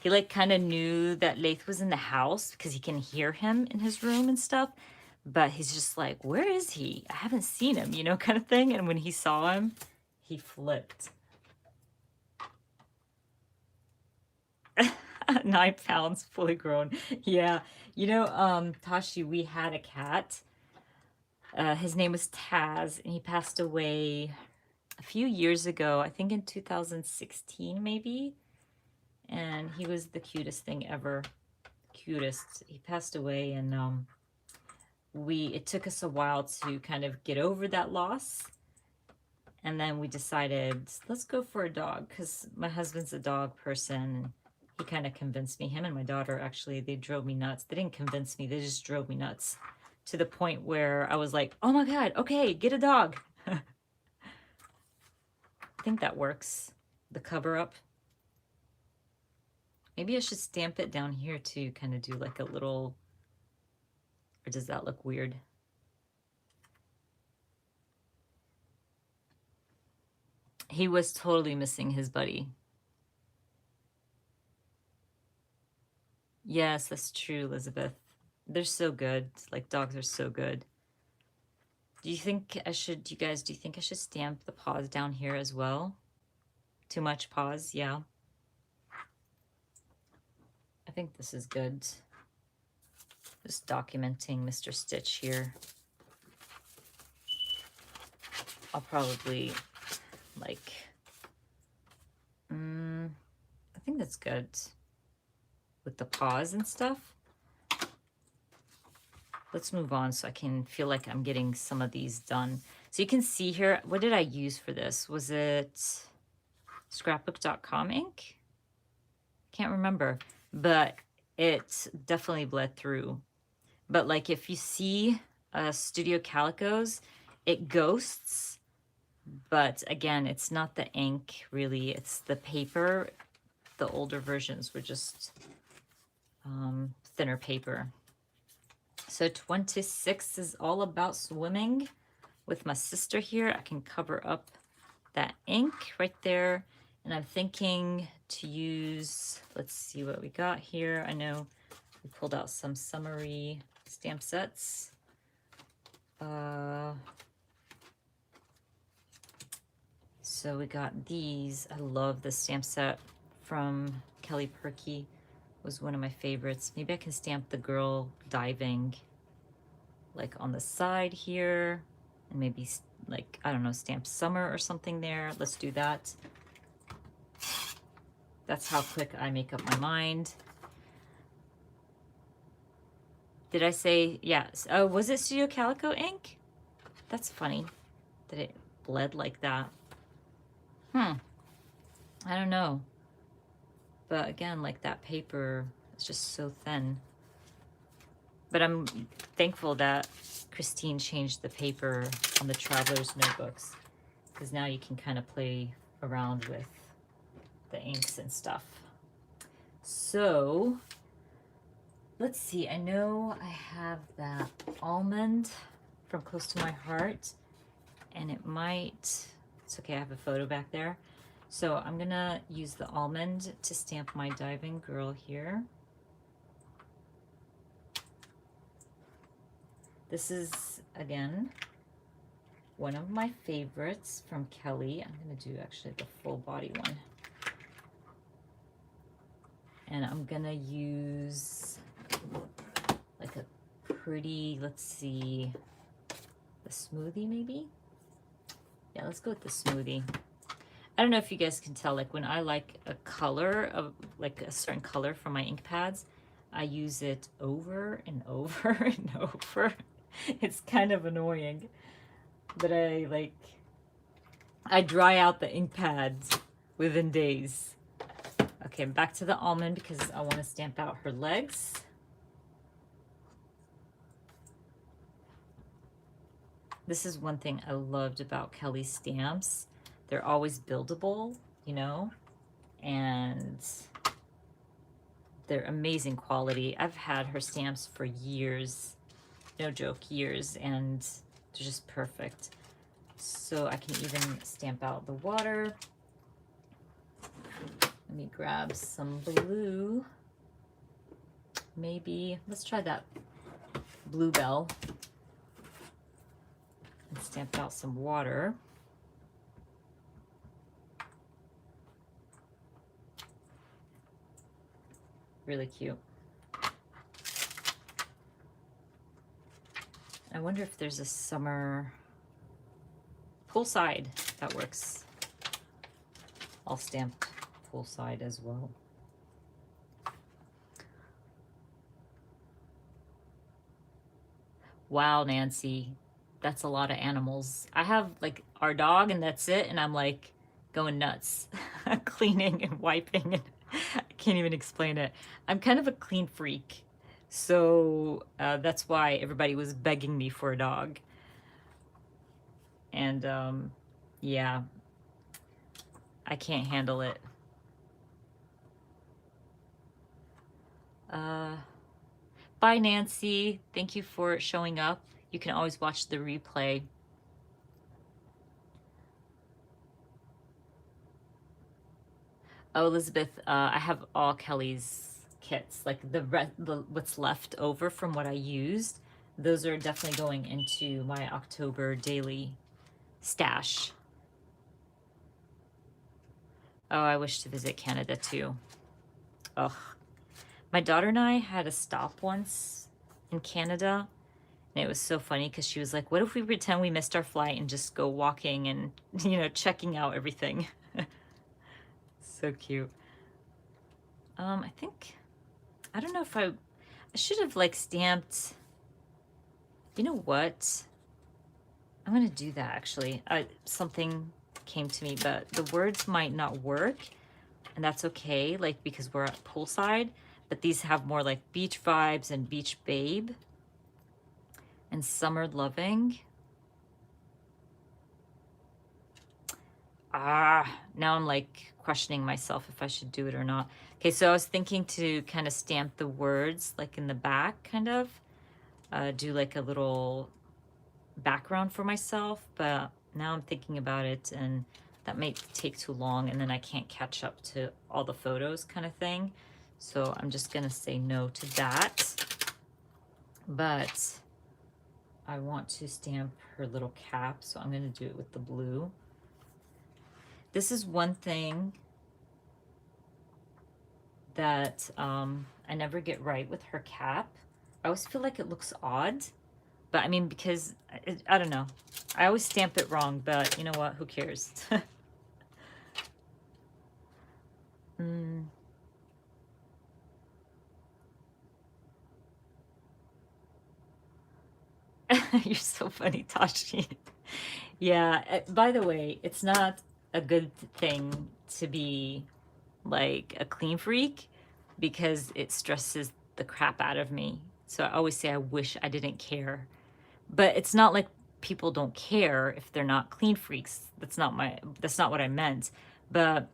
He like kind of knew that Lath was in the house because he can hear him in his room and stuff. But he's just like, where is he? I haven't seen him, kind of thing. And when he saw him, he flipped. 9 pounds, fully grown. Yeah. Tashi, we had a cat. His name was Taz, and he passed away a few years ago, I think in 2016 maybe. And he was the cutest thing ever. Cutest. He passed away, and it took us a while to kind of get over that loss. And then we decided, let's go for a dog, because my husband's a dog person. He kind of convinced me. Him and my daughter, actually, they drove me nuts. They didn't convince me. They just drove me nuts to the point where I was like, oh my God, okay, get a dog. I think that works. The cover up. Maybe I should stamp it down here to kind of do like a little, or does that look weird? He was totally missing his buddy. Yes, that's true, Elizabeth. They're so good. Like, dogs are so good. Do you think I should, you guys, do you think I should stamp the paws down here as well? Too much paws? Yeah. I think this is good. Just documenting Mr. Stitch here. I'll probably, like, I think that's good with the paws and stuff. Let's move on so I can feel like I'm getting some of these done. So you can see here, what did I use for this? Was it scrapbook.com ink? Can't remember, but it definitely bled through. But like if you see Studio Calicos, it ghosts, but again, it's not the ink really, it's the paper. The older versions were just thinner paper. So 26 is all about swimming with my sister here. I can cover up that ink right there. And I'm thinking to use, let's see what we got here. I know we pulled out some summary stamp sets. So we got these. I love the stamp set from Kelly Perky. Was one of my favorites. Maybe I can stamp the girl diving like on the side here, and maybe like, I don't know, stamp summer or something there. Let's do that. That's how quick I make up my mind. Did I say, yes? Oh, was it Studio Calico ink? That's funny that it bled like that. I don't know. But again, like that paper is just so thin. But I'm thankful that Christine changed the paper on the Traveler's notebooks, because now you can kind of play around with the inks and stuff. So let's see, I know I have that almond from Close to My Heart, and it might, it's okay, I have a photo back there. So I'm gonna use the almond to stamp my diving girl here. This is, again, one of my favorites from Kelly. I'm gonna do actually the full body one. And I'm gonna use like a pretty, let's see, the smoothie maybe? Yeah, let's go with the smoothie. I don't know if you guys can tell, like when I like a color of like a certain color from my ink pads, I use it over and over and over. It's kind of annoying, but I dry out the ink pads within days. Okay, back to the almond because I want to stamp out her legs. This is one thing I loved about Kelly's stamps. They're always buildable, you know, and they're amazing quality. I've had her stamps for years, no joke, years, and they're just perfect. So I can even stamp out the water. Let me grab some blue. Maybe, let's try that bluebell and stamp out some water. Really cute. I wonder if there's a summer poolside that works. I'll stamp poolside as well. Wow, Nancy, that's a lot of animals. I have like our dog and that's it, and I'm like going nuts, cleaning and wiping, and I can't even explain it. I'm kind of a clean freak, so that's why everybody was begging me for a dog. And yeah, I can't handle it. Bye, Nancy. Thank you for showing up. You can always watch the replay. Oh, Elizabeth, I have all Kelly's kits, like the what's left over from what I used. Those are definitely going into my October daily stash. Oh, I wish to visit Canada too. Ugh. My daughter and I had a stop once in Canada, and it was so funny because she was like, what if we pretend we missed our flight and just go walking and, you know, checking out everything? So cute. I think, I don't know if I should have like stamped, you know what? I'm gonna do that actually. Something came to me, but the words might not work, and that's okay, like because we're at poolside, but these have more like beach vibes and beach babe and summer loving. Now I'm like questioning myself if I should do it or not. Okay, so I was thinking to kind of stamp the words like in the back, kind of. do like a little background for myself, but now I'm thinking about it and that might take too long and then I can't catch up to all the photos kind of thing. So I'm just gonna say no to that. But I want to stamp her little cap, so I'm gonna do it with the blue. This is one thing that I never get right with her cap. I always feel like it looks odd, but I mean, because I don't know. I always stamp it wrong, but you know what? Who cares? You're so funny, Tashi. Yeah, by the way, it's not a good thing to be like a clean freak because it stresses the crap out of me. So I always say I wish I didn't care. But it's not like people don't care if they're not clean freaks. That's not what I meant. But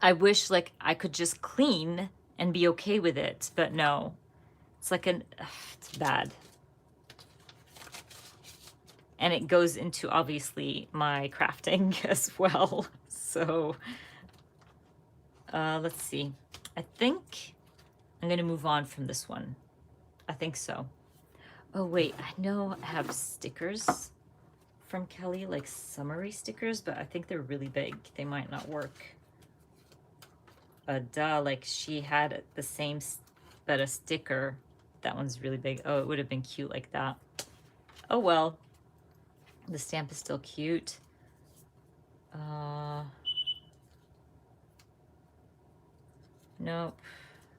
I wish like I could just clean and be okay with it. But no. It's like it's bad. And it goes into obviously my crafting as well. So let's see. I think I'm gonna move on from this one. I think so. Oh wait, I know I have stickers from Kelly, like summary stickers, but I think they're really big. They might not work. Duh, like she had the same, but a sticker. That one's really big. Oh, it would have been cute like that. Oh well. The stamp is still cute. Nope.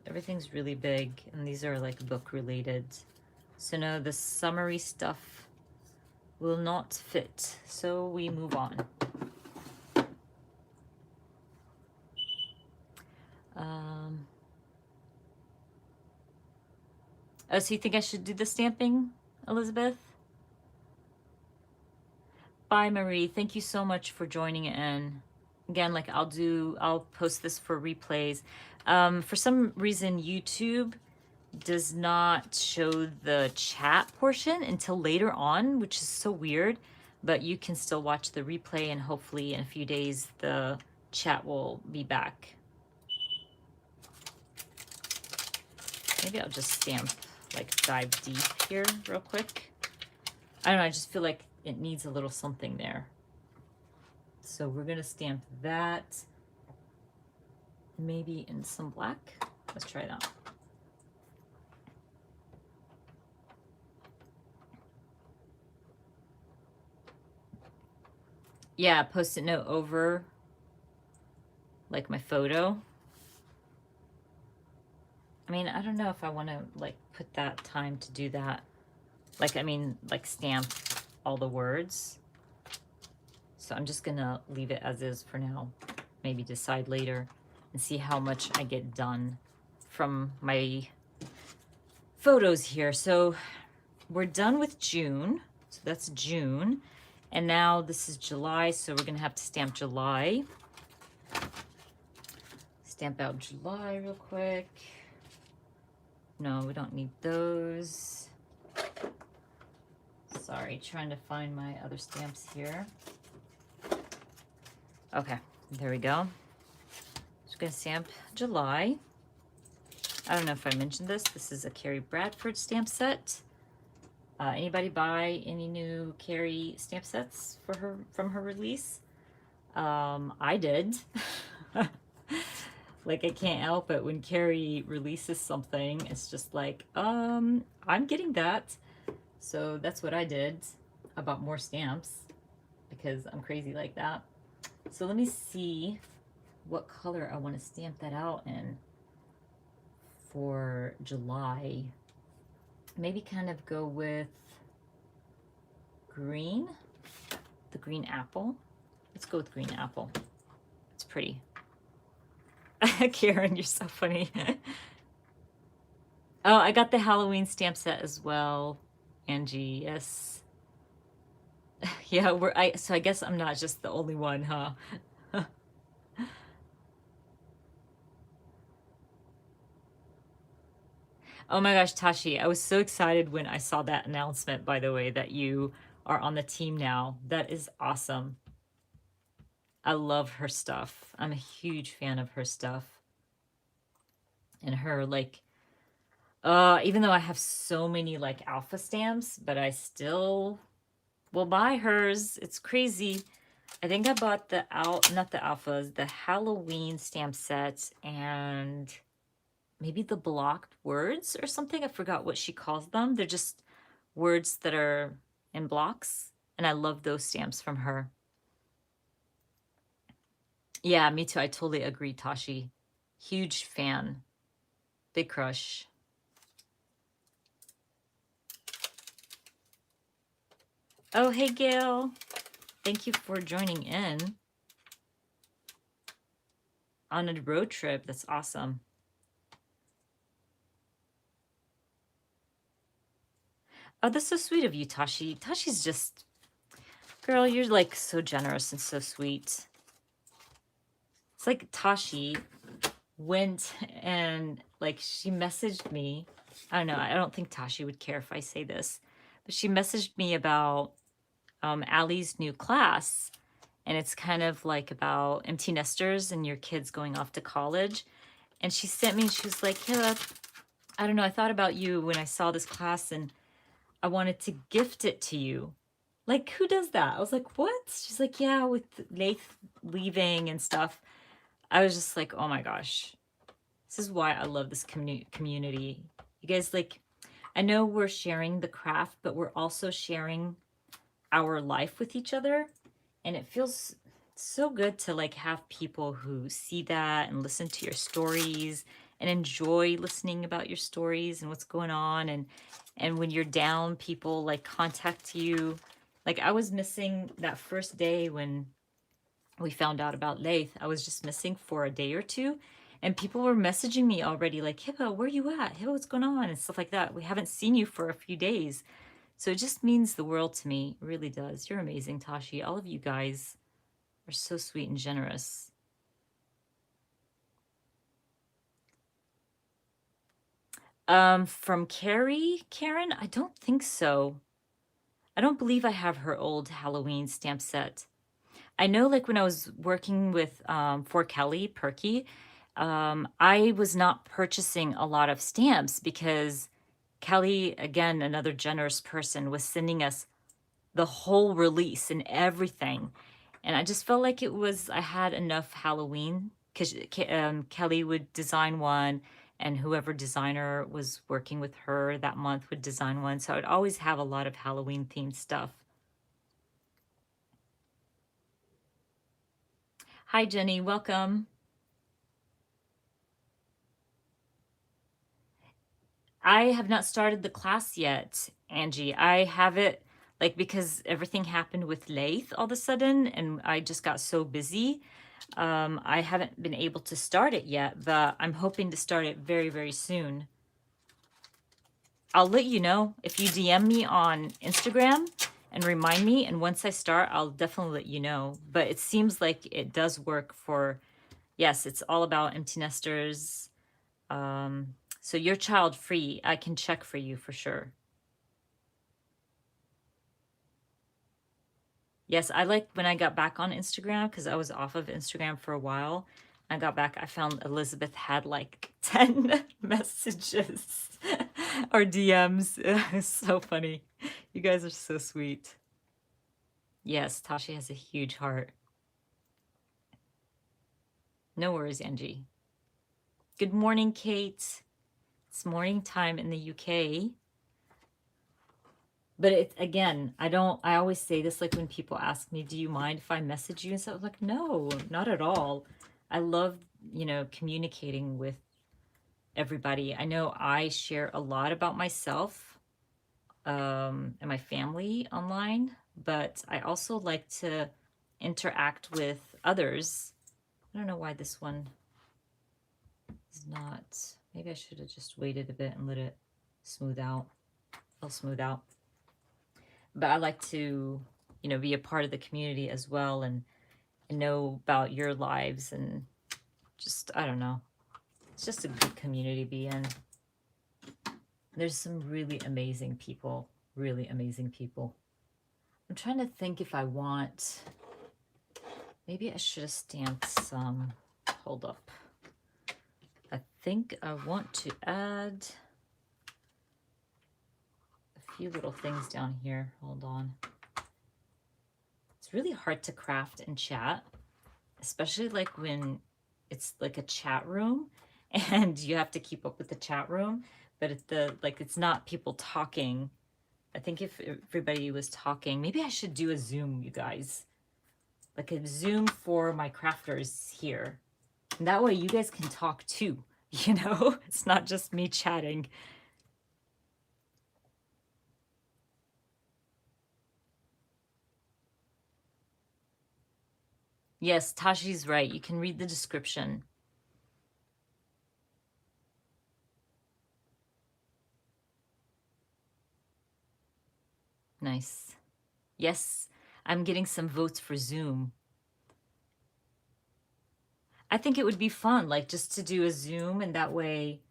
Everything's really big, and these are like book related. So no, the summary stuff will not fit. So we move on. Oh, so you think I should do the stamping, Elizabeth? Bye, Marie. Thank you so much for joining in. Again, like I'll post this for replays. For some reason, YouTube does not show the chat portion until later on, which is so weird, but you can still watch the replay and hopefully in a few days the chat will be back. Maybe I'll just stamp, like dive deep here real quick. I don't know, I just feel like it needs a little something there. So we're gonna stamp that, maybe in some black. Let's try that. Yeah, post-it note over like my photo. I mean, I don't know if I want to like put that time to do that. Like, I mean, like stamp all the words. So I'm just gonna leave it as is for now. Maybe decide later and see how much I get done from my photos here. So we're done with June. So that's June. And now this is July, so we're gonna have to stamp July. Stamp out July real quick. No, we don't need those. Sorry, trying to find my other stamps here. Okay, there we go. Just gonna stamp July. I don't know if I mentioned this. This is a Carrie Bradford stamp set. Anybody buy any new Carrie stamp sets for her from her release? I did. Like I can't help it when Carrie releases something. It's just like, I'm getting that. So that's what I did. I bought more stamps because I'm crazy like that. So let me see what color I want to stamp that out in for July. Maybe kind of go with green, the green apple. Let's go with green apple. It's pretty. Karen, you're so funny. Oh, I got the Halloween stamp set as well, Angie. Yes. Yeah, so I guess I'm not just the only one, huh? Oh my gosh, Tashi, I was so excited when I saw that announcement, by the way, that you are on the team now. That is awesome. I love her stuff. I'm a huge fan of her stuff. And her, like, even though I have so many, like, alpha stamps, but I still will buy hers. It's crazy. I think I bought not the alphas, the Halloween stamp sets and maybe the blocked words or something. I forgot what she calls them. They're just words that are in blocks. And I love those stamps from her. Yeah, me too. I totally agree, Tashi. Huge fan. Big crush. Oh, hey, Gail. Thank you for joining in on a road trip. That's awesome. Oh, that's so sweet of you, Tashi. Tashi's just, girl, you're like so generous and so sweet. It's like Tashi went and like she messaged me. I don't know. I don't think Tashi would care if I say this, but she messaged me about Allie's new class. And it's kind of like about empty nesters and your kids going off to college. And she sent me, she was like, yeah, I don't know. I thought about you when I saw this class and I wanted to gift it to you. Like, who does that? I was like, what? She's like, yeah, with Lath leaving and stuff. I was just like, oh my gosh. This is why I love this community. You guys, like, I know we're sharing the craft, but we're also sharing our life with each other. And it feels so good to like have people who see that and listen to your stories and enjoy listening about your stories and what's going on. And when you're down, people like contact you. Like I was missing that first day when we found out about Lath. I was just missing for a day or two. And people were messaging me already like, Hippo, where you at? Hippo, what's going on? And stuff like that. We haven't seen you for a few days. So it just means the world to me. It really does. You're amazing, Tashi. All of you guys are so sweet and generous. From Carrie, Karen? I don't think so. I don't believe I have her old Halloween stamp set. I know like when I was working with for Kelly Perky, I was not purchasing a lot of stamps because Kelly, again, another generous person, was sending us the whole release and everything. And I just felt like I had enough Halloween because Kelly would design one and whoever designer was working with her that month would design one. So I'd always have a lot of Halloween themed stuff. Hi, Jenny. Welcome. I have not started the class yet, Angie. I have it like because everything happened with Lathe all of a sudden and I just got so busy. I haven't been able to start it yet, but I'm hoping to start it very, very soon. I'll let you know if you DM me on Instagram and remind me. And once I start, I'll definitely let you know. But it seems like it does work for, yes, it's all about empty nesters. So you're child free. I can check for you for sure. Yes, I like when I got back on Instagram because I was off of Instagram for a while. I got back, I found Elizabeth had like 10 messages or DMs. It's so funny. You guys are so sweet. Yes, Tashi has a huge heart. No worries, Angie. Good morning, Kate. It's morning time in the UK. But it again, I always say this like when people ask me, do you mind if I message you? And so I was like, no, not at all. I love, communicating with everybody. I know I share a lot about myself and my family online, but I also like to interact with others. I don't know why this one is not. Maybe I should have just waited a bit and let it smooth out. It'll smooth out. But I like to, be a part of the community as well and know about your lives and just, I don't know. It's just a good community to be in. There's some really amazing people, really amazing people. I'm trying to think if I want, maybe I should have stamped some, hold up. I think I want to add a few little things down here. Hold on. It's really hard to craft and chat, especially like when it's like a chat room and you have to keep up with the chat room, but it's not people talking. I think if everybody was talking, maybe I should do a Zoom, you guys. Like a Zoom for my crafters here. And that way you guys can talk too, you know? It's not just me chatting. Yes, Tashi's right. You can read the description. Nice. Yes, I'm getting some votes for Zoom. I think it would be fun, like just to do a Zoom, and that way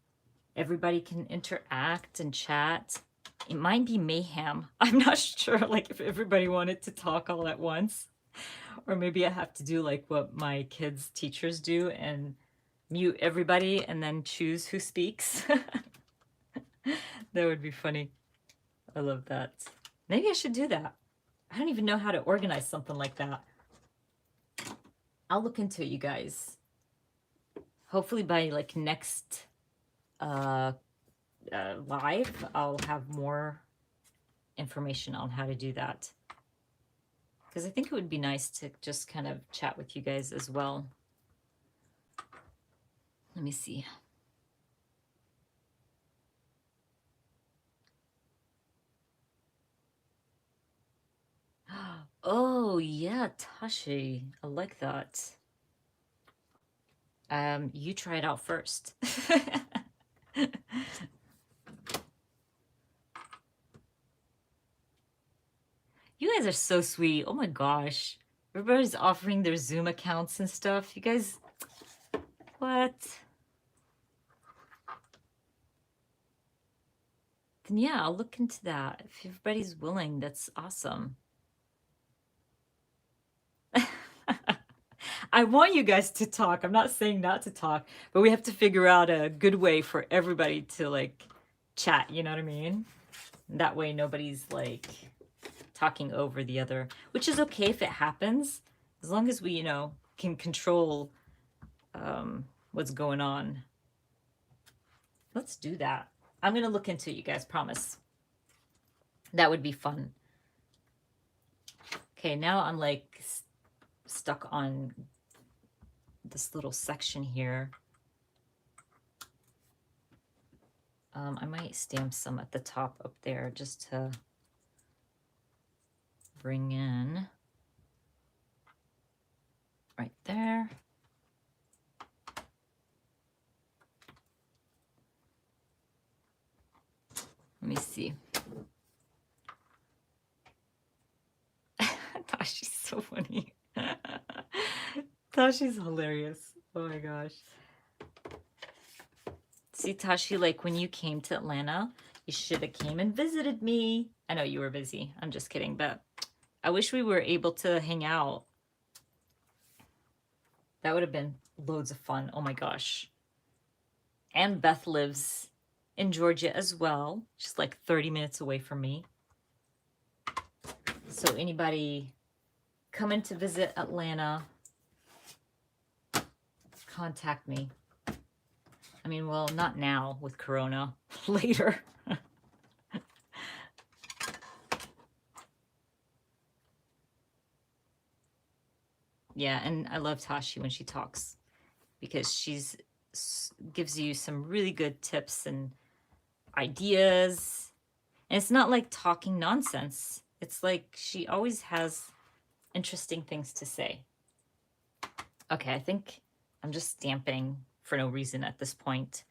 everybody can interact and chat. It might be mayhem. I'm not sure, like if everybody wanted to talk all at once, or maybe I have to do like what my kids' teachers do and mute everybody and then choose who speaks. That would be funny. I love that. Maybe I should do that. I don't even know how to organize something like that. I'll look into it, you guys. Hopefully by like next live, I'll have more information on how to do that. Because I think it would be nice to just kind of chat with you guys as well. Let me see. Oh, yeah, Tashi. I like that. You try it out first. You guys are so sweet. Oh my gosh. Everybody's offering their Zoom accounts and stuff. You guys, what? Then yeah, I'll look into that. If everybody's willing, that's awesome. I want you guys to talk. I'm not saying not to talk, but we have to figure out a good way for everybody to like chat, you know what I mean? That way nobody's like talking over the other, which is okay if it happens, as long as we, you know, can control what's going on. Let's do that. I'm going to look into it, you guys, promise. That would be fun. Okay, now I'm like stuck on this little section here. I might stamp some at the top up there just to bring in right there. Let me see. Tashi's so funny. Tashi's hilarious. Oh my gosh. See, Tashi, like when you came to Atlanta, you should have came and visited me. I know you were busy. I'm just kidding, but I wish we were able to hang out. That would have been loads of fun. Oh my gosh. And Beth lives in Georgia as well. She's like 30 minutes away from me. So anybody coming to visit Atlanta, contact me. I mean, well, not now with Corona, later. Yeah, and I love Tashi when she talks because she's gives you some really good tips and ideas. And it's not like talking nonsense. It's like she always has interesting things to say. Okay, I think I'm just stamping for no reason at this point.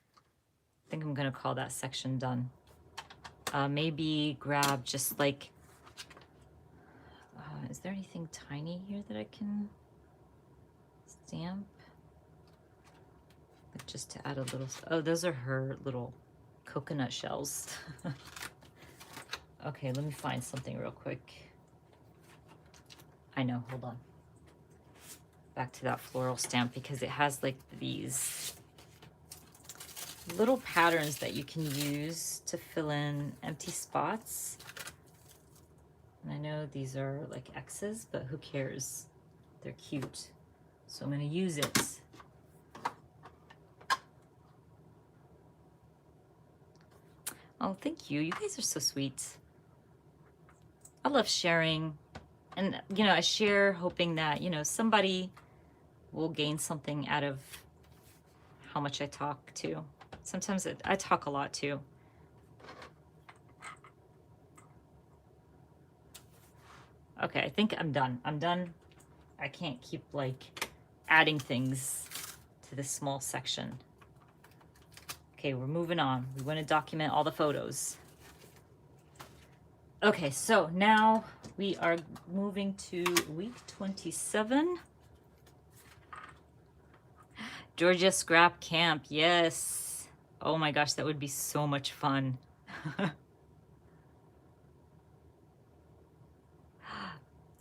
I think I'm gonna call that section done. Maybe grab just like, is there anything tiny here that I can stamp? Just to add a little, oh, those are her little coconut shells. Okay, let me find something real quick. I know, hold on. Back to that floral stamp because it has like these little patterns that you can use to fill in empty spots. And I know these are like X's, but who cares? They're cute. So I'm going to use it. Oh, thank you. You guys are so sweet. I love sharing. And, you know, I share hoping that, you know, somebody will gain something out of how much I talk too. Sometimes I talk a lot too. Okay, I think I'm done. I'm done. I can't keep like adding things to this small section. Okay, we're moving on. We want to document all the photos. Okay, so now we are moving to week 27. Georgia Scrap Camp, yes. Oh my gosh, that would be so much fun.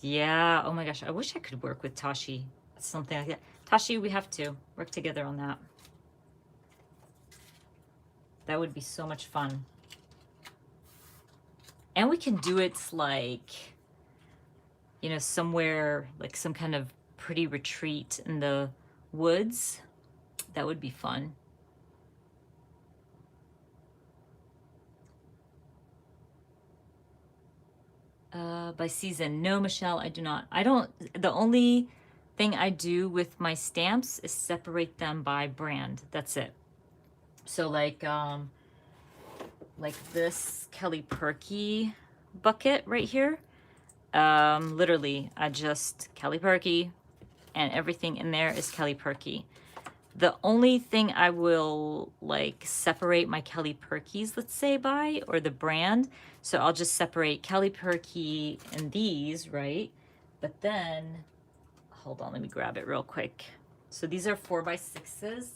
Yeah, oh my gosh, I wish I could work with Tashi. Something like that. Tashi, we have to work together on that. That would be so much fun. And we can do it like, you know, somewhere, like some kind of pretty retreat in the woods. That would be fun. By season, no, Michelle, I do not. The only thing I do with my stamps is separate them by brand. That's it. So like this Kelly Perky bucket right here. Literally, I just Kelly Perky, and everything in there is Kelly Perky. The only thing I will like separate my Kelly Perkies, let's say, by, or the brand. So I'll just separate Kelly Perky and these, right? But then, hold on, let me grab it real quick. So these are 4x6s.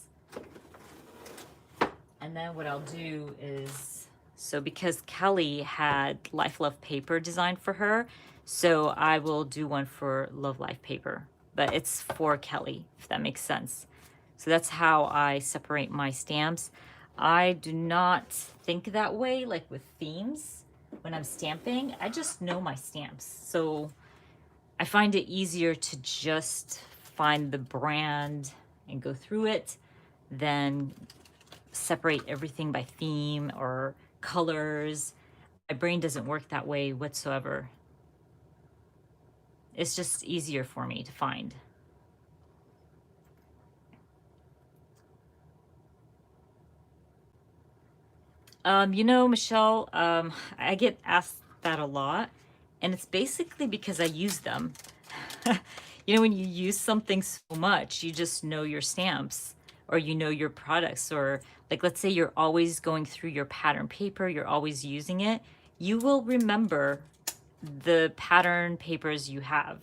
And then what I'll do is, so because Kelly had Life Love paper designed for her, so I will do one for Love Life paper, but it's for Kelly, if that makes sense. So that's how I separate my stamps. I do not think that way, like with themes. When I'm stamping, I just know my stamps. So I find it easier to just find the brand and go through it than separate everything by theme or colors. My brain doesn't work that way whatsoever. It's just easier for me to find. You know, Michelle, I get asked that a lot, and it's basically because I use them. You know, when you use something so much, you just know your stamps, or you know your products, or like, let's say you're always going through your pattern paper, you're always using it, you will remember the pattern papers you have.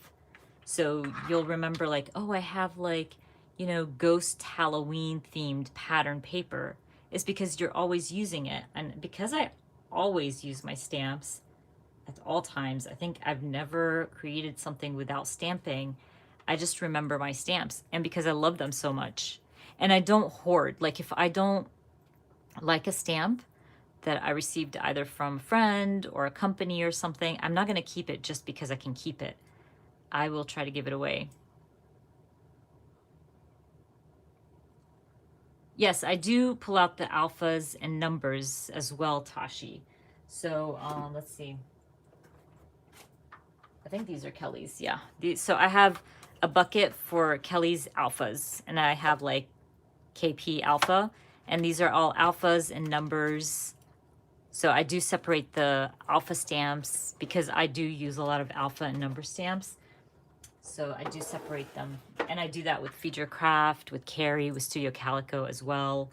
So you'll remember like, oh, I have like, you know, ghost Halloween themed pattern paper. It's because you're always using it. And because I always use my stamps at all times, I think I've never created something without stamping. I just remember my stamps. And because I love them so much. And I don't hoard. Like if I don't like a stamp that I received either from a friend or a company or something, I'm not going to keep it just because I can keep it. I will try to give it away. Yes, I do pull out the alphas and numbers as well, Tashi. So let's see. I think these are Kelly's. Yeah. So I have a bucket for Kelly's alphas, and I have like KP alpha, and these are all alphas and numbers. So I do separate the alpha stamps because I do use a lot of alpha and number stamps. So I do separate them. And I do that with Feed Your Craft, with Carrie, with Studio Calico as well.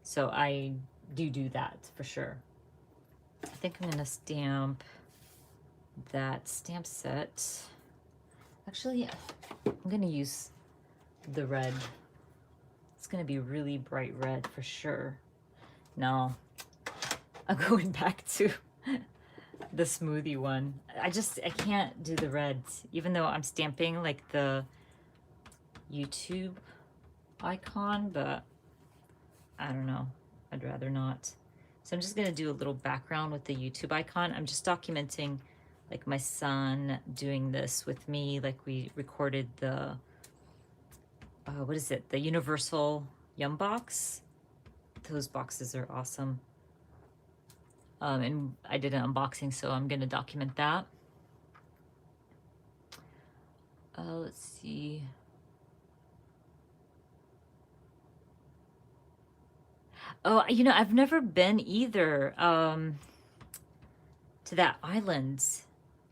So I do that for sure. I think I'm gonna stamp that stamp set. Actually, I'm gonna use the red. It's gonna be really bright red for sure. No, I'm going back to the smoothie one. I can't do the reds, even though I'm stamping like the YouTube icon, but I don't know. I'd rather not. So I'm just gonna do a little background with the YouTube icon. I'm just documenting like my son doing this with me. Like we recorded the, what is it? The Universal Yum Box. Those boxes are awesome. And I did an unboxing, so I'm gonna document that. Let's see. Oh, I've never been either to that island.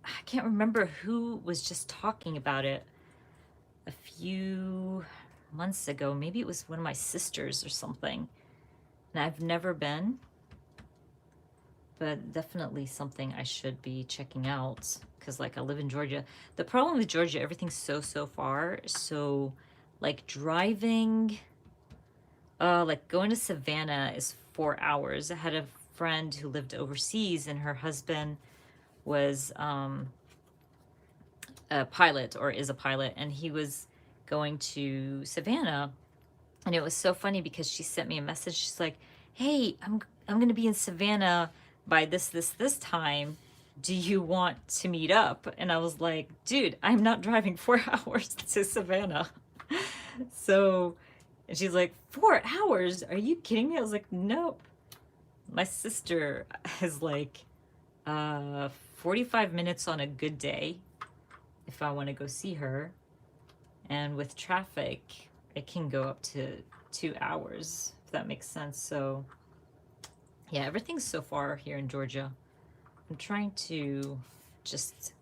I can't remember who was just talking about it a few months ago. Maybe it was one of my sisters or something. And I've never been, but definitely something I should be checking out because, like, I live in Georgia. The problem with Georgia, everything's so far. So, like, driving, like going to Savannah is 4 hours. I had a friend who lived overseas, and her husband was a pilot, or is a pilot, and he was going to Savannah. And it was so funny because she sent me a message. She's like, "Hey, I'm going to be in Savannah by this time. Do you want to meet up?" And I was like, "Dude, I'm not driving 4 hours to Savannah." So, and she's like, 4 hours? Are you kidding me? I was like, "Nope." My sister is like 45 minutes on a good day if I want to go see her. And with traffic, it can go up to 2 hours, if that makes sense. So yeah, everything's so far here in Georgia. I'm trying to just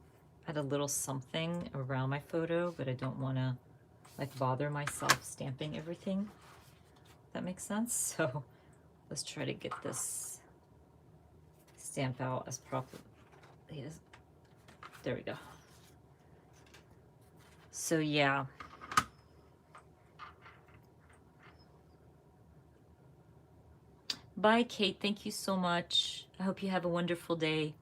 add a little something around my photo, but I don't want to like bother myself stamping everything. If that makes sense. So let's try to get this stamp out as properly as. There we go. So yeah. Bye, Kate. Thank you so much. I hope you have a wonderful day.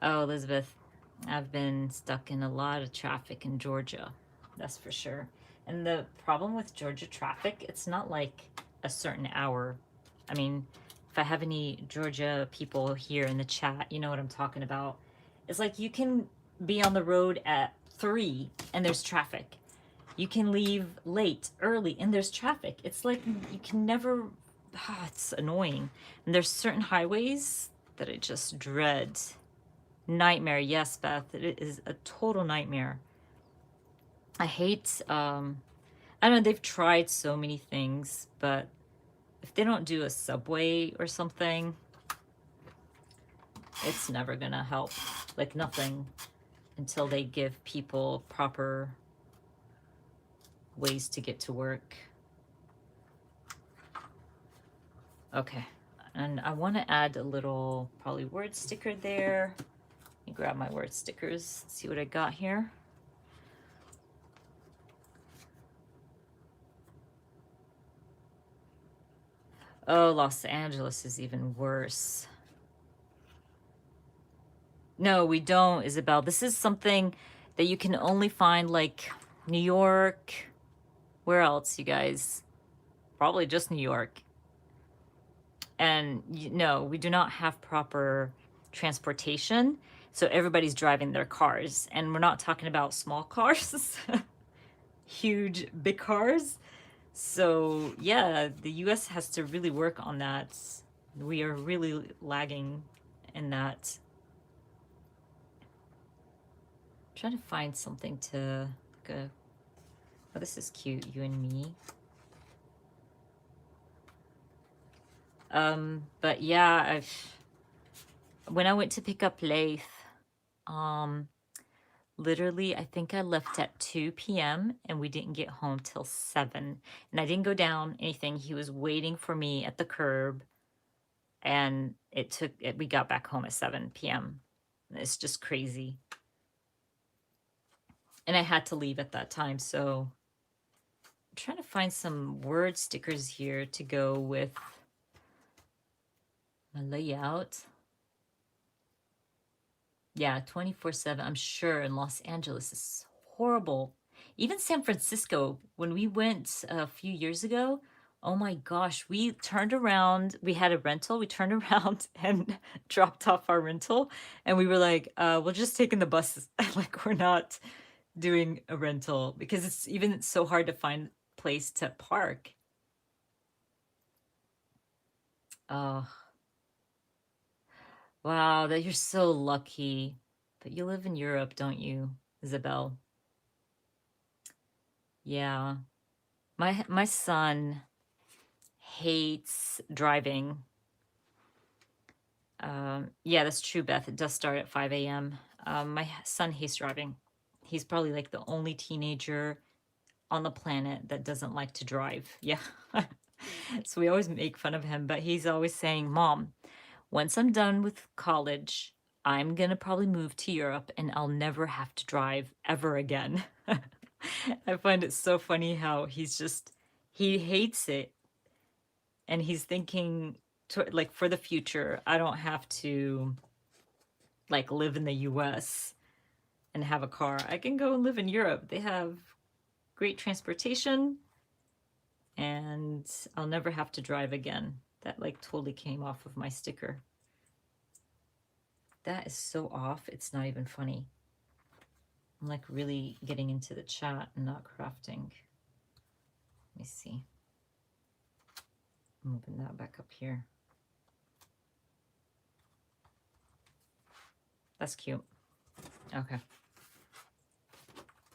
Oh, Elizabeth, I've been stuck in a lot of traffic in Georgia. That's for sure. And the problem with Georgia traffic, it's not like a certain hour. I mean, if I have any Georgia people here in the chat, you know what I'm talking about. It's like you can be on the road at 3 and there's traffic. You can leave late, early, and there's traffic. It's like you can never, it's annoying. And there's certain highways that I just dread. Nightmare, yes, Beth, it is a total nightmare. I hate, I don't know, they've tried so many things, but if they don't do a subway or something, it's never gonna help. Like nothing until they give people proper ways to get to work. Okay, and I want to add a little probably word sticker there. Let me grab my word stickers, see what I got here. Oh, Los Angeles is even worse. No, we don't, Isabel. This is something that you can only find like New York. Where else, you guys? Probably just New York. And no, we do not have proper transportation. So everybody's driving their cars. And we're not talking about small cars, huge, big cars. So yeah, the US has to really work on that. We are really lagging in that. I'm trying to find something to go. Oh, this is cute, you and me. But yeah, when I went to pick up Leith, literally, I think I left at 2 p.m. and we didn't get home till 7. And I didn't go down anything. He was waiting for me at the curb, and we got back home at 7 p.m. It's just crazy. And I had to leave at that time, so trying to find some word stickers here to go with my layout. Yeah, 24/7. I'm sure in Los Angeles is horrible. Even San Francisco, when we went a few years ago, oh my gosh, we turned around. We had a rental. We turned around and dropped off our rental. And we were like, we're just taking the buses. Like, we're not doing a rental because it's even so hard to find a place to park. Oh, wow, that you're so lucky. But you live in Europe, don't you, Isabel? Yeah. My son hates driving. Yeah, that's true, Beth. It does start at 5 a.m. My son hates driving. He's probably like the only teenager on the planet that doesn't like to drive. Yeah. So we always make fun of him, but he's always saying, Mom, once I'm done with college, I'm gonna probably move to Europe and I'll never have to drive ever again. I find it so funny how he hates it and he's thinking like for the future, I don't have to like live in the US and have a car. I can go and live in Europe. They have great transportation and I'll never have to drive again. That like totally came off of my sticker. That is so off. It's not even funny. I'm like really getting into the chat and not crafting. Let me see. I'm moving that back up here. That's cute. Okay.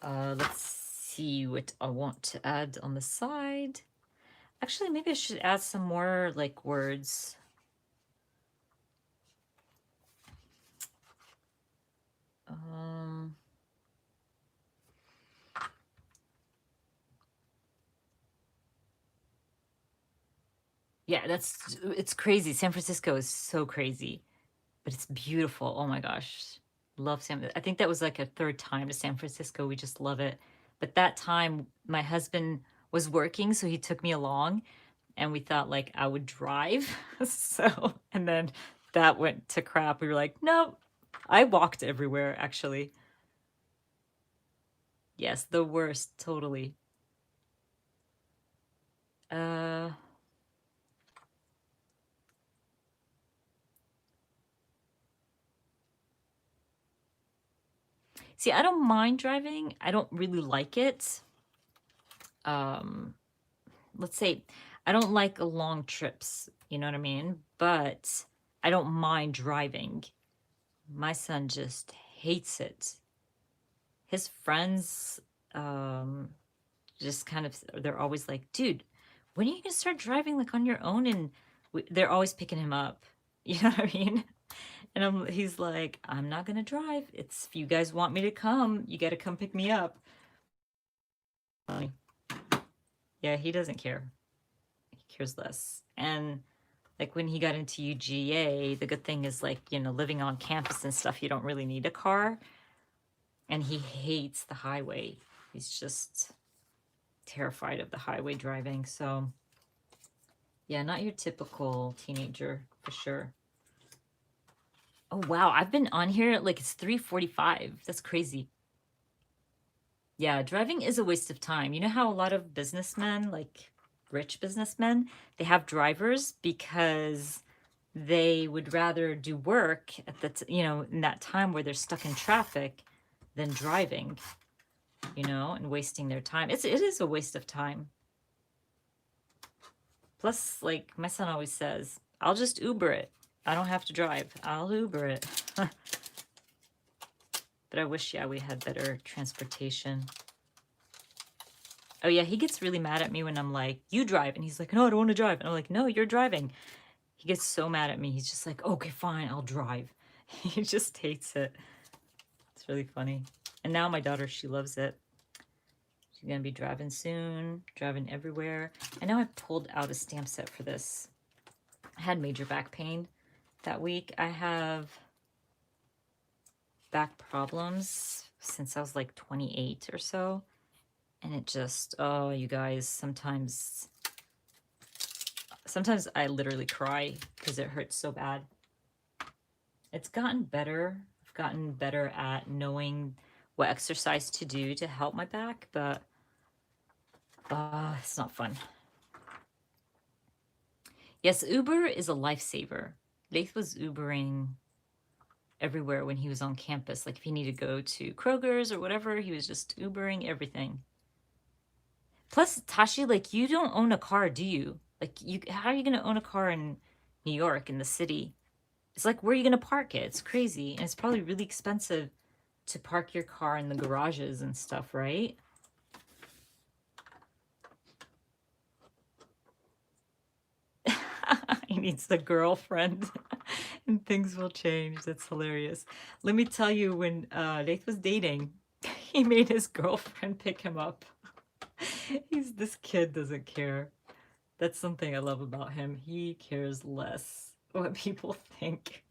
Let's see what I want to add on the side. Actually, maybe I should add some more like words. Yeah, it's crazy. San Francisco is so crazy, but it's beautiful. Oh my gosh. Love I think that was like a third time to San Francisco. We just love it. But that time my husband was working, so he took me along and we thought like I would drive. So, and then that went to crap. We were like, "No, I walked everywhere actually." Yes, the worst, totally. Uh See, I don't mind driving. I don't really like it. Um, let's say I don't like long trips, you know what I mean? But I don't mind driving. My son just hates it. His friends just kind of they're always like, "Dude, when are you gonna start driving like on your own?" And they're always picking him up. You know what I mean? And he's like, "I'm not gonna drive. It's if you guys want me to come, you got to come pick me up." Like, yeah, he doesn't care. He cares less. And like when he got into UGA, the good thing is like, you know, living on campus and stuff, you don't really need a car. And he hates the highway. He's just terrified of the highway driving. So yeah, not your typical teenager for sure. Oh wow, I've been on here like it's 3:45. That's crazy. Yeah, driving is a waste of time. You know how a lot of businessmen, like rich businessmen, they have drivers because they would rather do work at in that time where they're stuck in traffic than driving, and wasting their time. It is a waste of time. Plus, like my son always says, I'll just Uber it. I don't have to drive. I'll Uber it. But I wish, yeah, we had better transportation. Oh yeah, he gets really mad at me when I'm like, you drive. And he's like, no, I don't want to drive. And I'm like, no, you're driving. He gets so mad at me. He's just like, okay, fine, I'll drive. He just hates it. It's really funny. And now my daughter, she loves it. She's going to be driving soon, driving everywhere. I know I pulled out a stamp set for this. I had major back pain that week. I have back problems since I was like 28 or so. And it just, oh, you guys, sometimes I literally cry because it hurts so bad. It's gotten better. I've gotten better at knowing what exercise to do to help my back, but it's not fun. Yes, Uber is a lifesaver. Laith was Ubering everywhere when he was on campus. Like if he needed to go to Kroger's or whatever, he was just Ubering everything. Plus, Tashi, like you don't own a car, do you? Like how are you gonna own a car in New York, in the city? It's like, where are you gonna park it? It's crazy. And it's probably really expensive to park your car in the garages and stuff, right? He needs the girlfriend and things will change. That's hilarious. Let me tell you, when Laith was dating, he made his girlfriend pick him up. This kid doesn't care. That's something I love about him. He cares less what people think.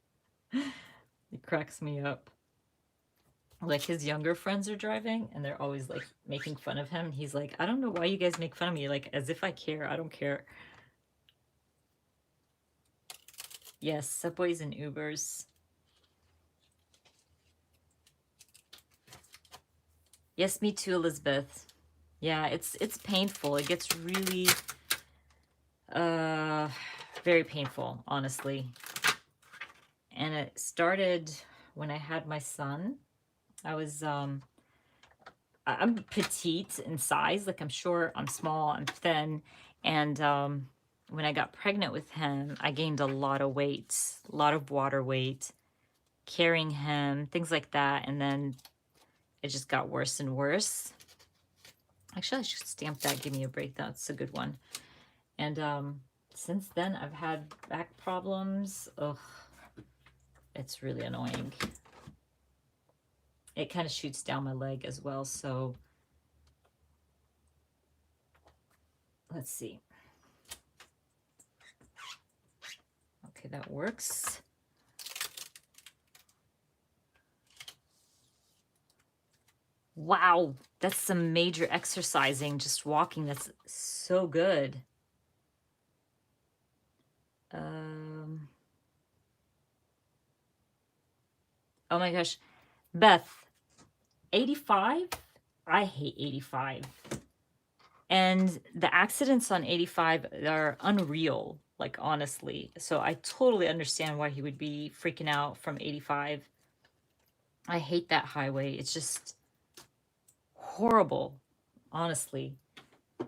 It cracks me up. Like his younger friends are driving and they're always like making fun of him. He's like, I don't know why you guys make fun of me. Like as if I care. I don't care. Yes, subways and Ubers. Yes, me too, Elizabeth. Yeah, it's painful. It gets really very painful, honestly. And it started when I had my son. I was I'm petite in size, like I'm short, I'm small, I'm thin, and when I got pregnant with him, I gained a lot of weight, a lot of water weight, carrying him, things like that, and then it just got worse and worse. Actually, I should stamp that, give me a break. That's a good one. And since then, I've had back problems. Ugh, it's really annoying. It kind of shoots down my leg as well, so let's see. Okay, that works. Wow, that's some major exercising, just walking. That's so good. Oh my gosh. Beth, 85? I hate 85. And the accidents on 85 are unreal, like honestly. So I totally understand why he would be freaking out from 85. I hate that highway. It's just horrible, honestly.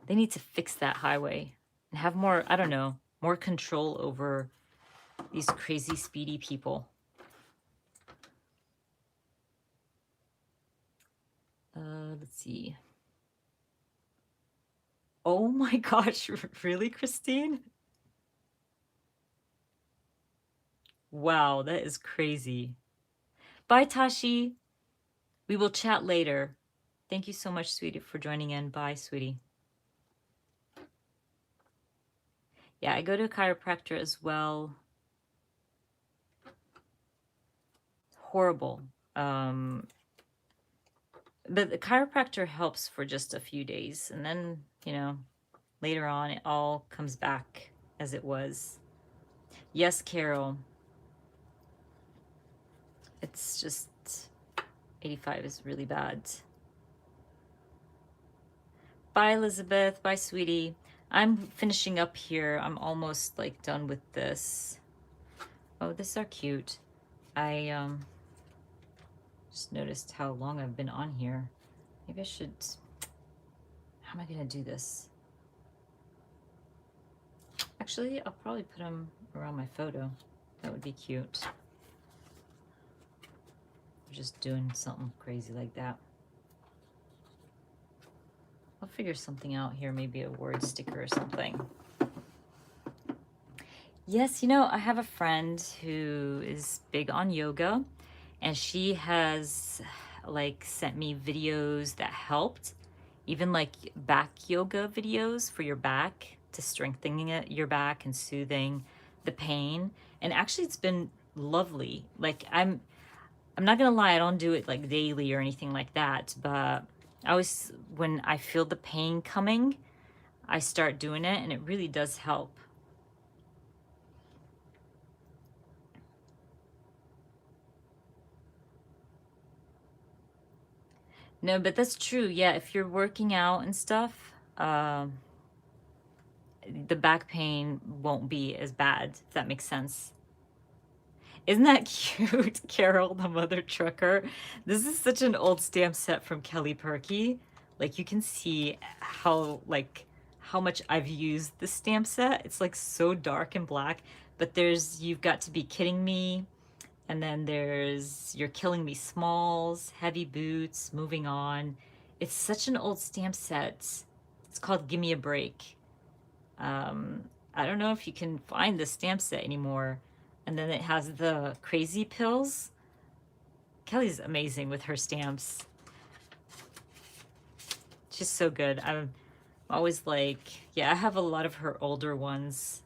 They need to fix that highway and have more, I don't know, more control over these crazy speedy people. Let's see. Oh my gosh, really, Christine? Wow, that is crazy. Bye, Tashi. We will chat later. Thank you so much, sweetie, for joining in. Bye, sweetie. Yeah, I go to a chiropractor as well. Horrible. But the chiropractor helps for just a few days. And then, you know, later on, it all comes back as it was. Yes, Carol. It's just 85 is really bad. Bye, Elizabeth. Bye, sweetie. I'm finishing up here. I'm almost like done with this. Oh, these are cute. I just noticed how long I've been on here. Maybe I should... How am I going to do this? Actually, I'll probably put them around my photo. That would be cute. Just doing something crazy like that. I'll figure something out here, maybe a word sticker or something. Yes, you know, I have a friend who is big on yoga, and she has like sent me videos that helped, even like back yoga videos for your back to strengthening your back and soothing the pain. And actually it's been lovely. Like I'm not gonna lie, I don't do it like daily or anything like that, but I always, when I feel the pain coming, I start doing it, and it really does help. No, but that's true. Yeah, if you're working out and stuff, the back pain won't be as bad, if that makes sense. Isn't that cute, Carol, the mother trucker? This is such an old stamp set from Kelly Perky. Like, you can see how, like, how much I've used the stamp set. It's like so dark and black, but there's You've Got to Be Kidding Me, and then there's You're Killing Me Smalls, Heavy Boots, Moving On. It's such an old stamp set. It's called Gimme a Break. I don't know if you can find the stamp set anymore. And then it has the Crazy Pills. Kelly's amazing with her stamps. She's so good. I'm always like, yeah, I have a lot of her older ones.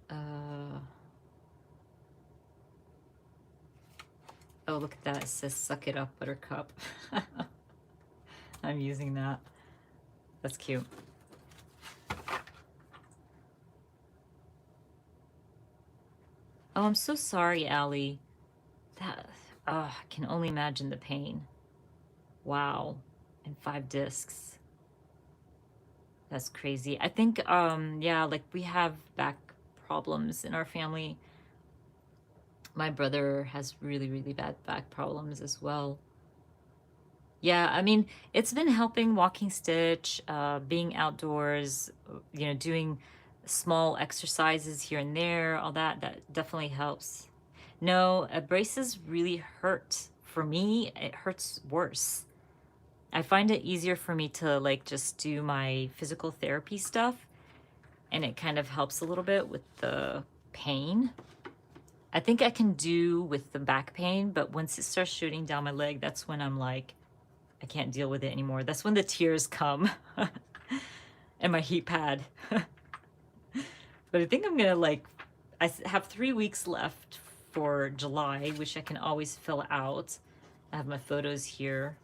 Oh, look at that. It says Suck It Up, Buttercup. I'm using that. That's cute. Oh, I'm so sorry, Allie. That, I can only imagine the pain. Wow. And 5 discs. That's crazy. I think, yeah, like we have back problems in our family. My brother has really, really bad back problems as well. Yeah, I mean, it's been helping walking stick, being outdoors, doing small exercises here and there, all that, that definitely helps. No, braces really hurt. For me, it hurts worse. I find it easier for me to like just do my physical therapy stuff, and it kind of helps a little bit with the pain. I think I can do with the back pain, but once it starts shooting down my leg, that's when I'm like, I can't deal with it anymore. That's when the tears come and my heat pad. But I think I'm gonna I have 3 weeks left for July, which I can always fill out. I have my photos here.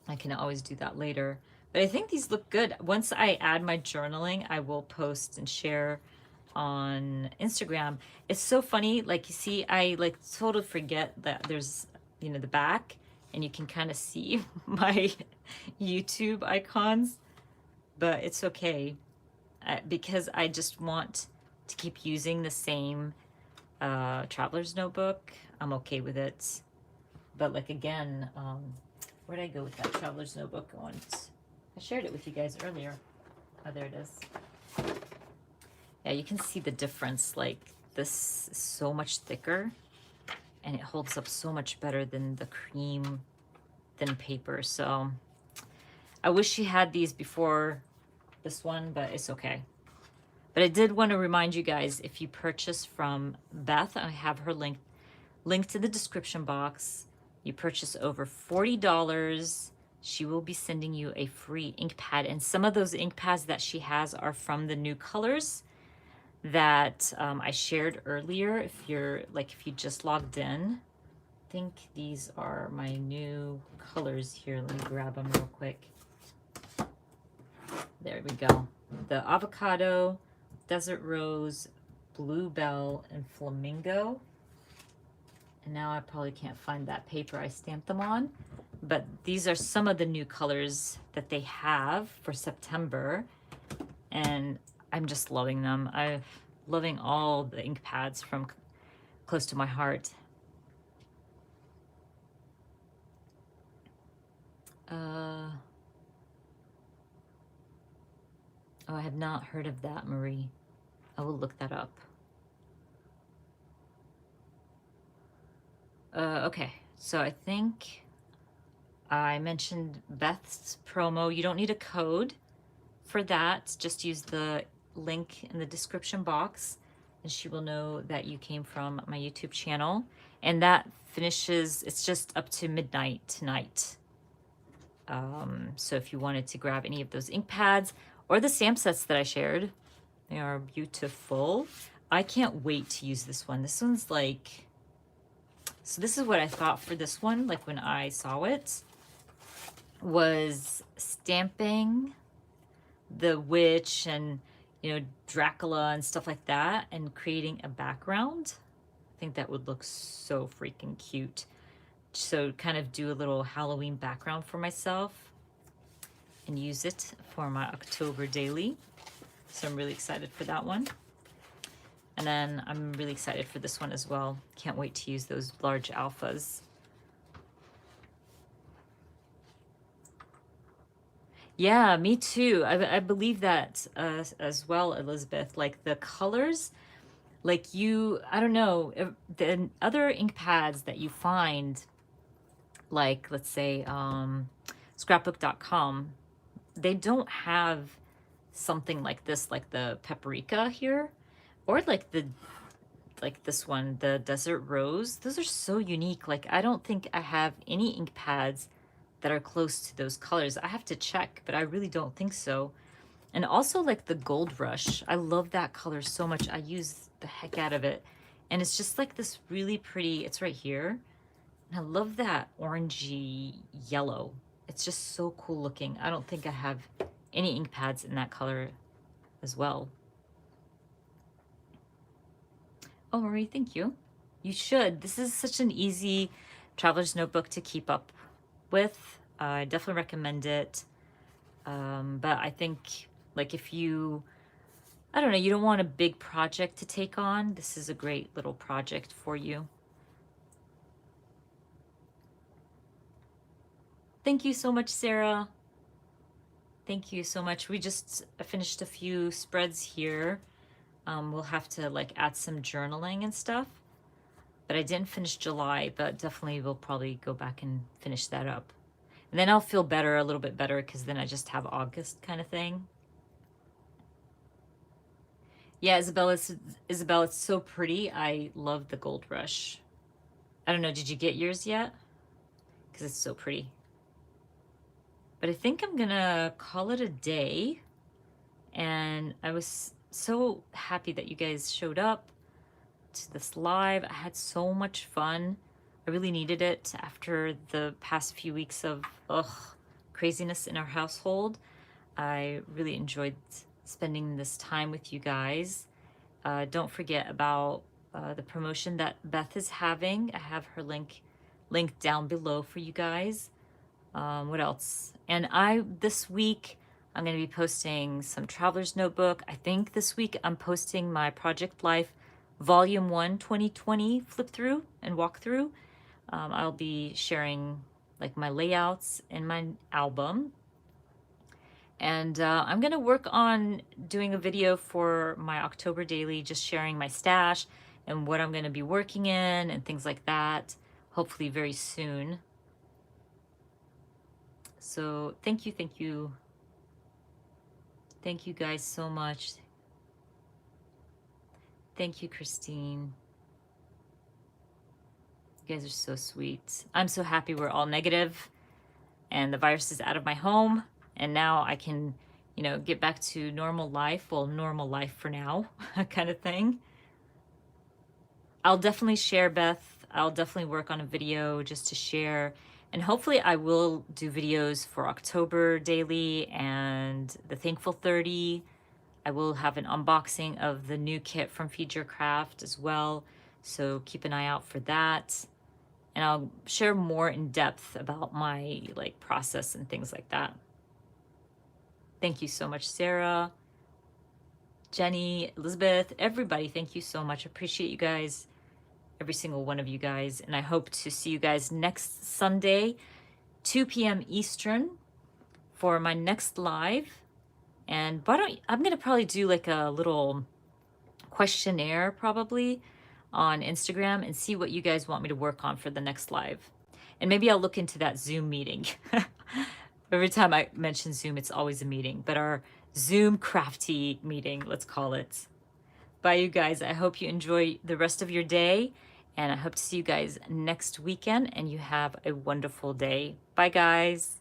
I can always do that later. But I think these look good. Once I add my journaling, I will post and share on Instagram. It's so funny. Like, you see, I like totally forget that there's, the back, and you can kind of see my YouTube icons, but it's okay because I just want to keep using the same traveler's notebook. I'm okay with it. But like, again, where'd I go with that traveler's notebook on? I shared it with you guys earlier. Oh, there it is. Yeah, you can see the difference. Like, this is so much thicker, and it holds up so much better than the cream thin paper. So I wish she had these before this one, but it's okay. But I did want to remind you guys, if you purchase from Beth, I have her linked in the description box. You purchase over $40, she will be sending you a free ink pad. And some of those ink pads that she has are from the new colors that I shared earlier. If you just logged in, I think these are my new colors here. Let me grab them real quick. There we go. The avocado, desert rose, bluebell, and flamingo. And now I probably can't find that paper I stamped them on, but these are some of the new colors that they have for September, and I'm just loving them. I'm loving all the ink pads from close to my heart. Oh, I have not heard of that, Marie. I will look that up. Okay, so I think I mentioned Beth's promo. You don't need a code for that. Just use the link in the description box, and she will know that you came from my YouTube channel. And that finishes, it's just up to midnight tonight. So if you wanted to grab any of those ink pads or the stamp sets that I shared, they are beautiful. I can't wait to use this one. This one's like, so this is what I thought for this one, like when I saw it. was stamping the witch and, Dracula and stuff like that and creating a background. I think that would look so freaking cute. So kind of do a little Halloween background for myself and use it for my October daily. So I'm really excited for that one. And then I'm really excited for this one as well. Can't wait to use those large alphas. Yeah, me too. I believe that as well, Elizabeth. Like the colors, like I don't know, the other ink pads that you find, like let's say scrapbook.com, they don't have something like this, like the paprika here, or like this one, the desert rose. Those are so unique. Like I don't think I have any ink pads that are close to those colors. I have to check, but I really don't think so. And also like the gold rush. I love that color so much. I use the heck out of it. And it's just like this really pretty, it's right here. And I love that orangey yellow. It's just so cool looking. I don't think I have any ink pads in that color as well. Oh, Marie, thank you. You should. This is such an easy traveler's notebook to keep up with. I definitely recommend it. But I think like if you, I don't know, you don't want a big project to take on, this is a great little project for you. Thank you so much, Sarah. Thank you so much. We just finished a few spreads here. We'll have to like add some journaling and stuff. But I didn't finish July, but definitely we'll probably go back and finish that up. And then I'll feel better, a little bit better, because then I just have August kind of thing. Yeah, Isabel, it's so pretty. I love the Gold Rush. I don't know, did you get yours yet? Because it's so pretty. But I think I'm gonna call it a day. And I was so happy that you guys showed up to this live. I had so much fun. I really needed it after the past few weeks of craziness in our household. I really enjoyed spending this time with you guys. Don't forget about the promotion that Beth is having. I have her link down below for you guys. What else? And this week, I'm going to be posting some Traveler's Notebook. I think this week I'm posting my Project Life Volume 1 2020 flip through and walk through. I'll be sharing like my layouts in my album. And I'm going to work on doing a video for my October daily, just sharing my stash and what I'm going to be working in and things like that, hopefully very soon. So thank you. Thank you guys so much. Thank you, Christine. You guys are so sweet. I'm so happy we're all negative and the virus is out of my home. And now I can, get back to normal life. Well, normal life for now, kind of thing. I'll definitely share, Beth. I'll definitely work on a video just to share. And hopefully I will do videos for October daily and the Thankful 30. I will have an unboxing of the new kit from Feed Your Craft as well. So keep an eye out for that. And I'll share more in depth about my process and things like that. Thank you so much, Sarah, Jenny, Elizabeth, everybody. Thank you so much. Appreciate you guys, every single one of you guys. And I hope to see you guys next Sunday, 2 p.m. Eastern for my next live. And I'm going to probably do like a little questionnaire probably on Instagram and see what you guys want me to work on for the next live. And maybe I'll look into that Zoom meeting. Every time I mention Zoom, it's always a meeting, but our Zoom crafty meeting, let's call it. Bye, you guys. I hope you enjoy the rest of your day, and I hope to see you guys next weekend, and you have a wonderful day. Bye, guys.